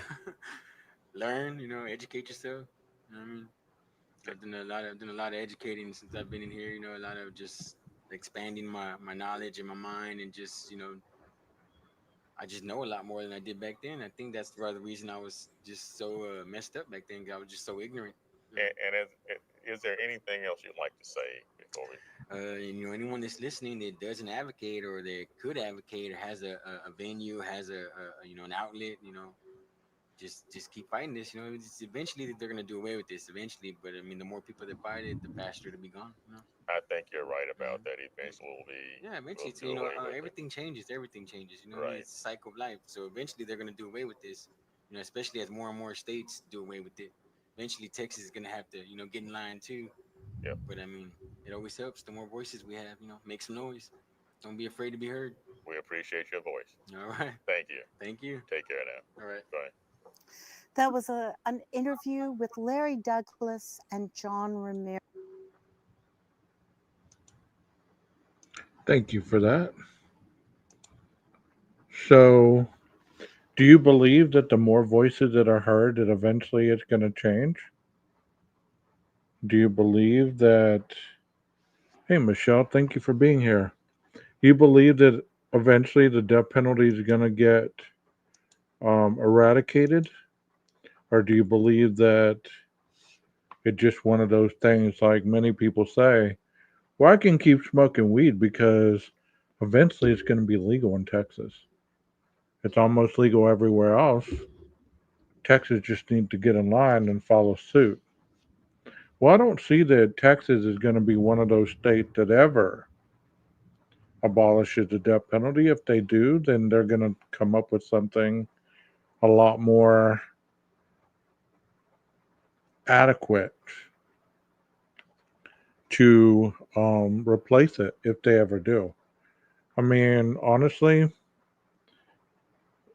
learn. You know, educate yourself. You know what I mean? I've done a lot of educating since I've been in here. You know, a lot of just expanding my knowledge and my mind, and just I just know a lot more than I did back then. I think that's the other reason I was just so messed up back then. I was just so ignorant. And is there anything else you'd like to say before we? You know, anyone that's listening that doesn't advocate or that could advocate or has a venue, has a an outlet, just keep fighting this. You know, eventually they're gonna do away with this. Eventually, but I mean, the more people that fight it, the faster it'll be gone. I think you're right about that. Eventually, will be. Yeah, eventually, we'll everything changes. Everything changes. You know, right. It's a cycle of life. So eventually, they're gonna do away with this. You know, especially as more and more states do away with it. Eventually, Texas is gonna have to, get in line too. Yep. But I mean, it always helps. The more voices we have, make some noise. Don't be afraid to be heard. We appreciate your voice. All right. Thank you. Thank you. Take care now. All right. Bye. That was an interview with Larry Douglas and John Ramirez. Thank you for that. So, do you believe that the more voices that are heard, that eventually it's going to change? Do you believe that? Hey, Michelle, thank you for being here. You believe that eventually the death penalty is going to get eradicated? Or do you believe that it's just one of those things, like many people say, well, I can keep smoking weed because eventually it's going to be legal in Texas. It's almost legal everywhere else. Texas just needs to get in line and follow suit. Well, I don't see that Texas is going to be one of those states that ever abolishes the death penalty. If they do, then they're going to come up with something a lot more adequate to replace it if they ever do. I mean, honestly,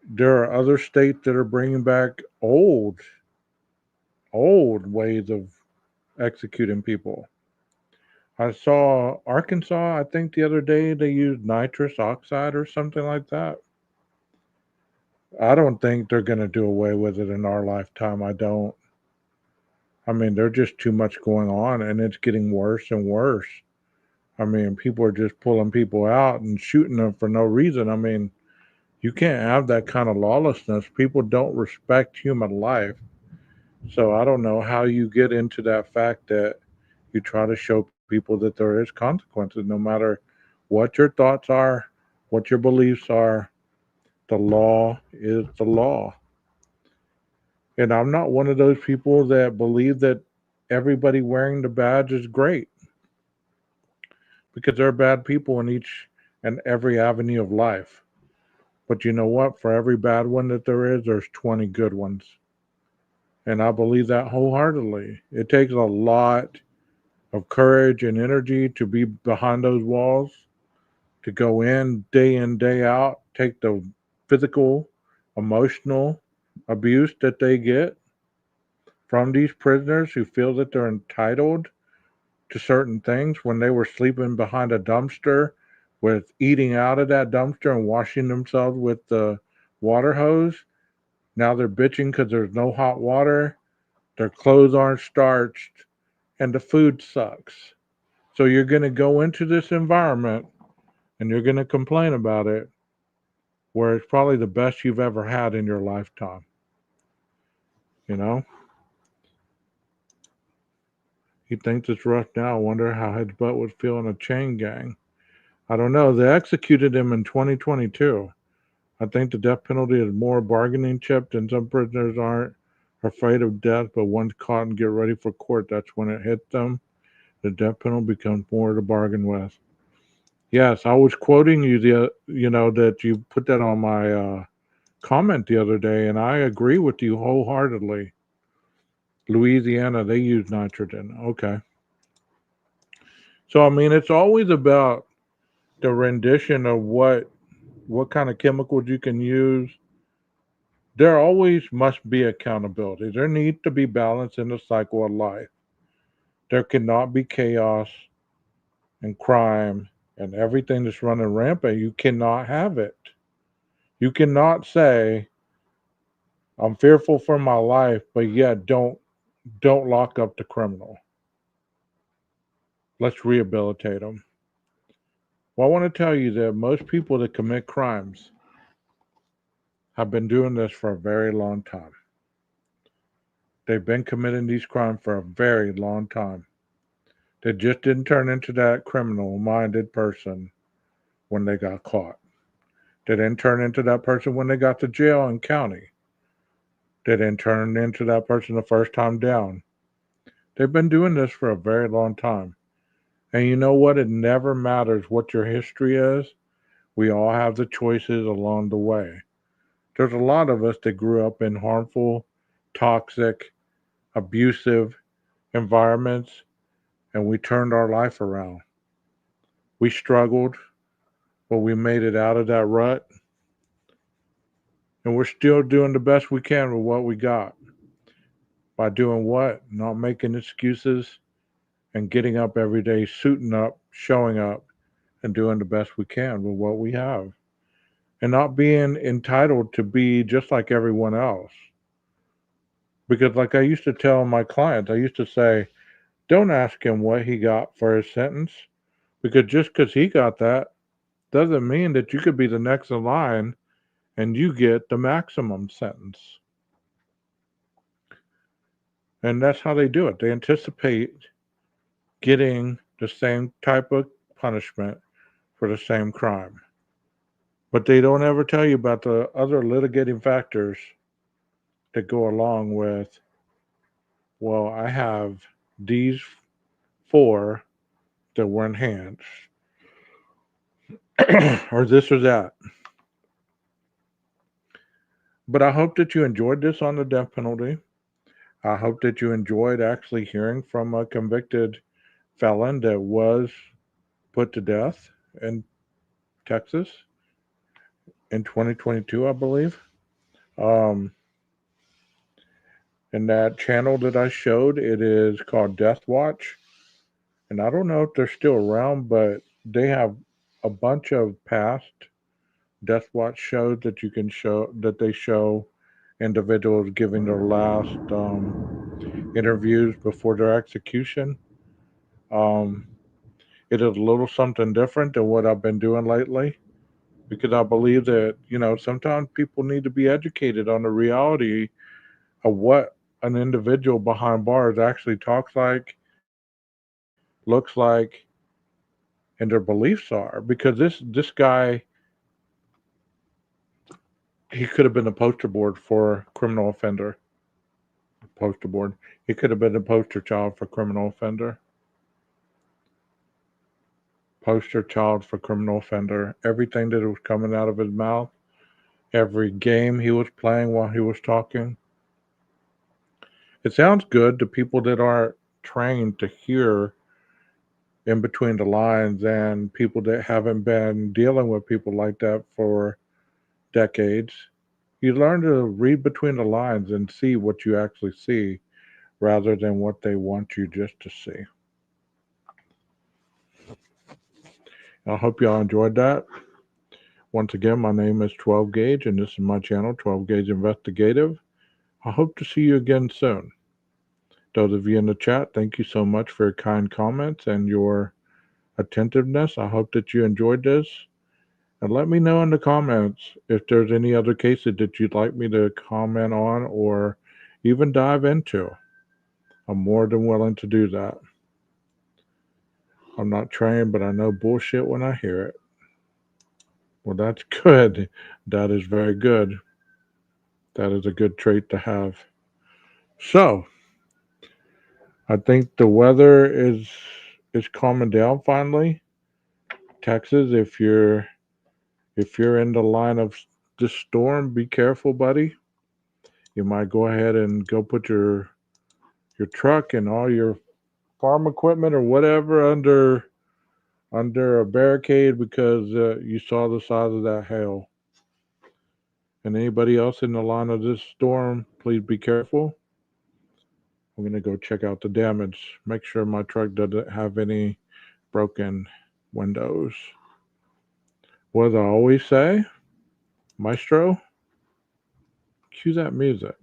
there are other states that are bringing back old ways of executing people. I saw Arkansas, I think the other day, they used nitrous oxide or something like that. I don't think they're going to do away with it in our lifetime. I don't. I mean, there's just too much going on, and it's getting worse and worse. I mean, people are just pulling people out and shooting them for no reason. I mean, you can't have that kind of lawlessness. People don't respect human life. So I don't know how you get into that fact that you try to show people that there is consequences, no matter what your thoughts are, what your beliefs are. The law is the law. And I'm not one of those people that believe that everybody wearing the badge is great, because there are bad people in each and every avenue of life. But you know what? For every bad one that there is, there's 20 good ones. And I believe that wholeheartedly. It takes a lot of courage and energy to be behind those walls, to go in, day out, take the physical, emotional abuse that they get from these prisoners who feel that they're entitled to certain things when they were sleeping behind a dumpster, with eating out of that dumpster and washing themselves with the water hose. Now they're bitching because there's no hot water, their clothes aren't starched, and the food sucks. So you're going to go into this environment and you're going to complain about it, where it's probably the best you've ever had in your lifetime. You know? He thinks it's rough now. I wonder how his butt would feel in a chain gang. I don't know. They executed him in 2022. I think the death penalty is more bargaining chip, and some prisoners aren't afraid of death, but once caught and get ready for court, that's when it hits them. The death penalty becomes more to bargain with. Yes, I was quoting you that you put that on my comment the other day, and I agree with you wholeheartedly. Louisiana, they use nitrogen. Okay. So I mean, it's always about the rendition of what kind of chemicals you can use. There always must be accountability. There needs to be balance in the cycle of life. There cannot be chaos and crime and everything that's running rampant. You cannot have it. You cannot say, I'm fearful for my life, but yet don't lock up the criminal. Let's rehabilitate them. Well, I want to tell you that most people that commit crimes have been doing this for a very long time. They've been committing these crimes for a very long time. They just didn't turn into that criminal-minded person when they got caught. They didn't turn into that person when they got to jail and county. They didn't turn into that person the first time down. They've been doing this for a very long time. And you know what? It never matters what your history is. We all have the choices along the way. There's a lot of us that grew up in harmful, toxic, abusive environments, and we turned our life around. We struggled, but we made it out of that rut. And we're still doing the best we can with what we got. By doing what? Not making excuses and getting up every day, suiting up, showing up, and doing the best we can with what we have. And not being entitled to be just like everyone else. Because like I used to tell my clients, I used to say, don't ask him what he got for his sentence. Because just because he got that doesn't mean that you could be the next in line and you get the maximum sentence. And that's how they do it. They anticipate getting the same type of punishment for the same crime. But they don't ever tell you about the other litigating factors that go along with, well, I have these 4 that were enhanced, or this or that. But I hope that you enjoyed this on the death penalty. I hope that you enjoyed actually hearing from a convicted felon that was put to death in Texas in 2022, I believe. And that channel that I showed, it is called Death Watch. And I don't know if they're still around, but they have a bunch of past Death Watch shows that you can show, that they show individuals giving their last interviews before their execution. It is a little something different than what I've been doing lately, because I believe that, sometimes people need to be educated on the reality of what an individual behind bars actually talks like, looks like, and their beliefs are. Because this guy, he could have been a poster board for criminal offender. Poster board. He could have been a poster child for criminal offender. Poster child for criminal offender. Everything that was coming out of his mouth, every game he was playing while he was talking. It sounds good to people that aren't trained to hear in between the lines, and people that haven't been dealing with people like that for decades. You learn to read between the lines and see what you actually see rather than what they want you just to see. I hope y'all enjoyed that. Once again, my name is 12 Gauge, and this is my channel, 12 Gauge Investigative. I hope to see you again soon. Those of you in the chat, thank you so much for your kind comments and your attentiveness. I hope that you enjoyed this. And let me know in the comments if there's any other cases that you'd like me to comment on or even dive into. I'm more than willing to do that. I'm not trained, but I know bullshit when I hear it. Well, that's good. That is very good. That is a good trait to have. So, I think the weather is calming down finally. Texas, if you're in the line of this storm, be careful, buddy. You might go ahead and go put your truck and all your farm equipment or whatever under a barricade because you saw the size of that hail. And anybody else in the line of this storm, please be careful. I'm going to go check out the damage. Make sure my truck doesn't have any broken windows. What do I always say? Maestro, cue that music.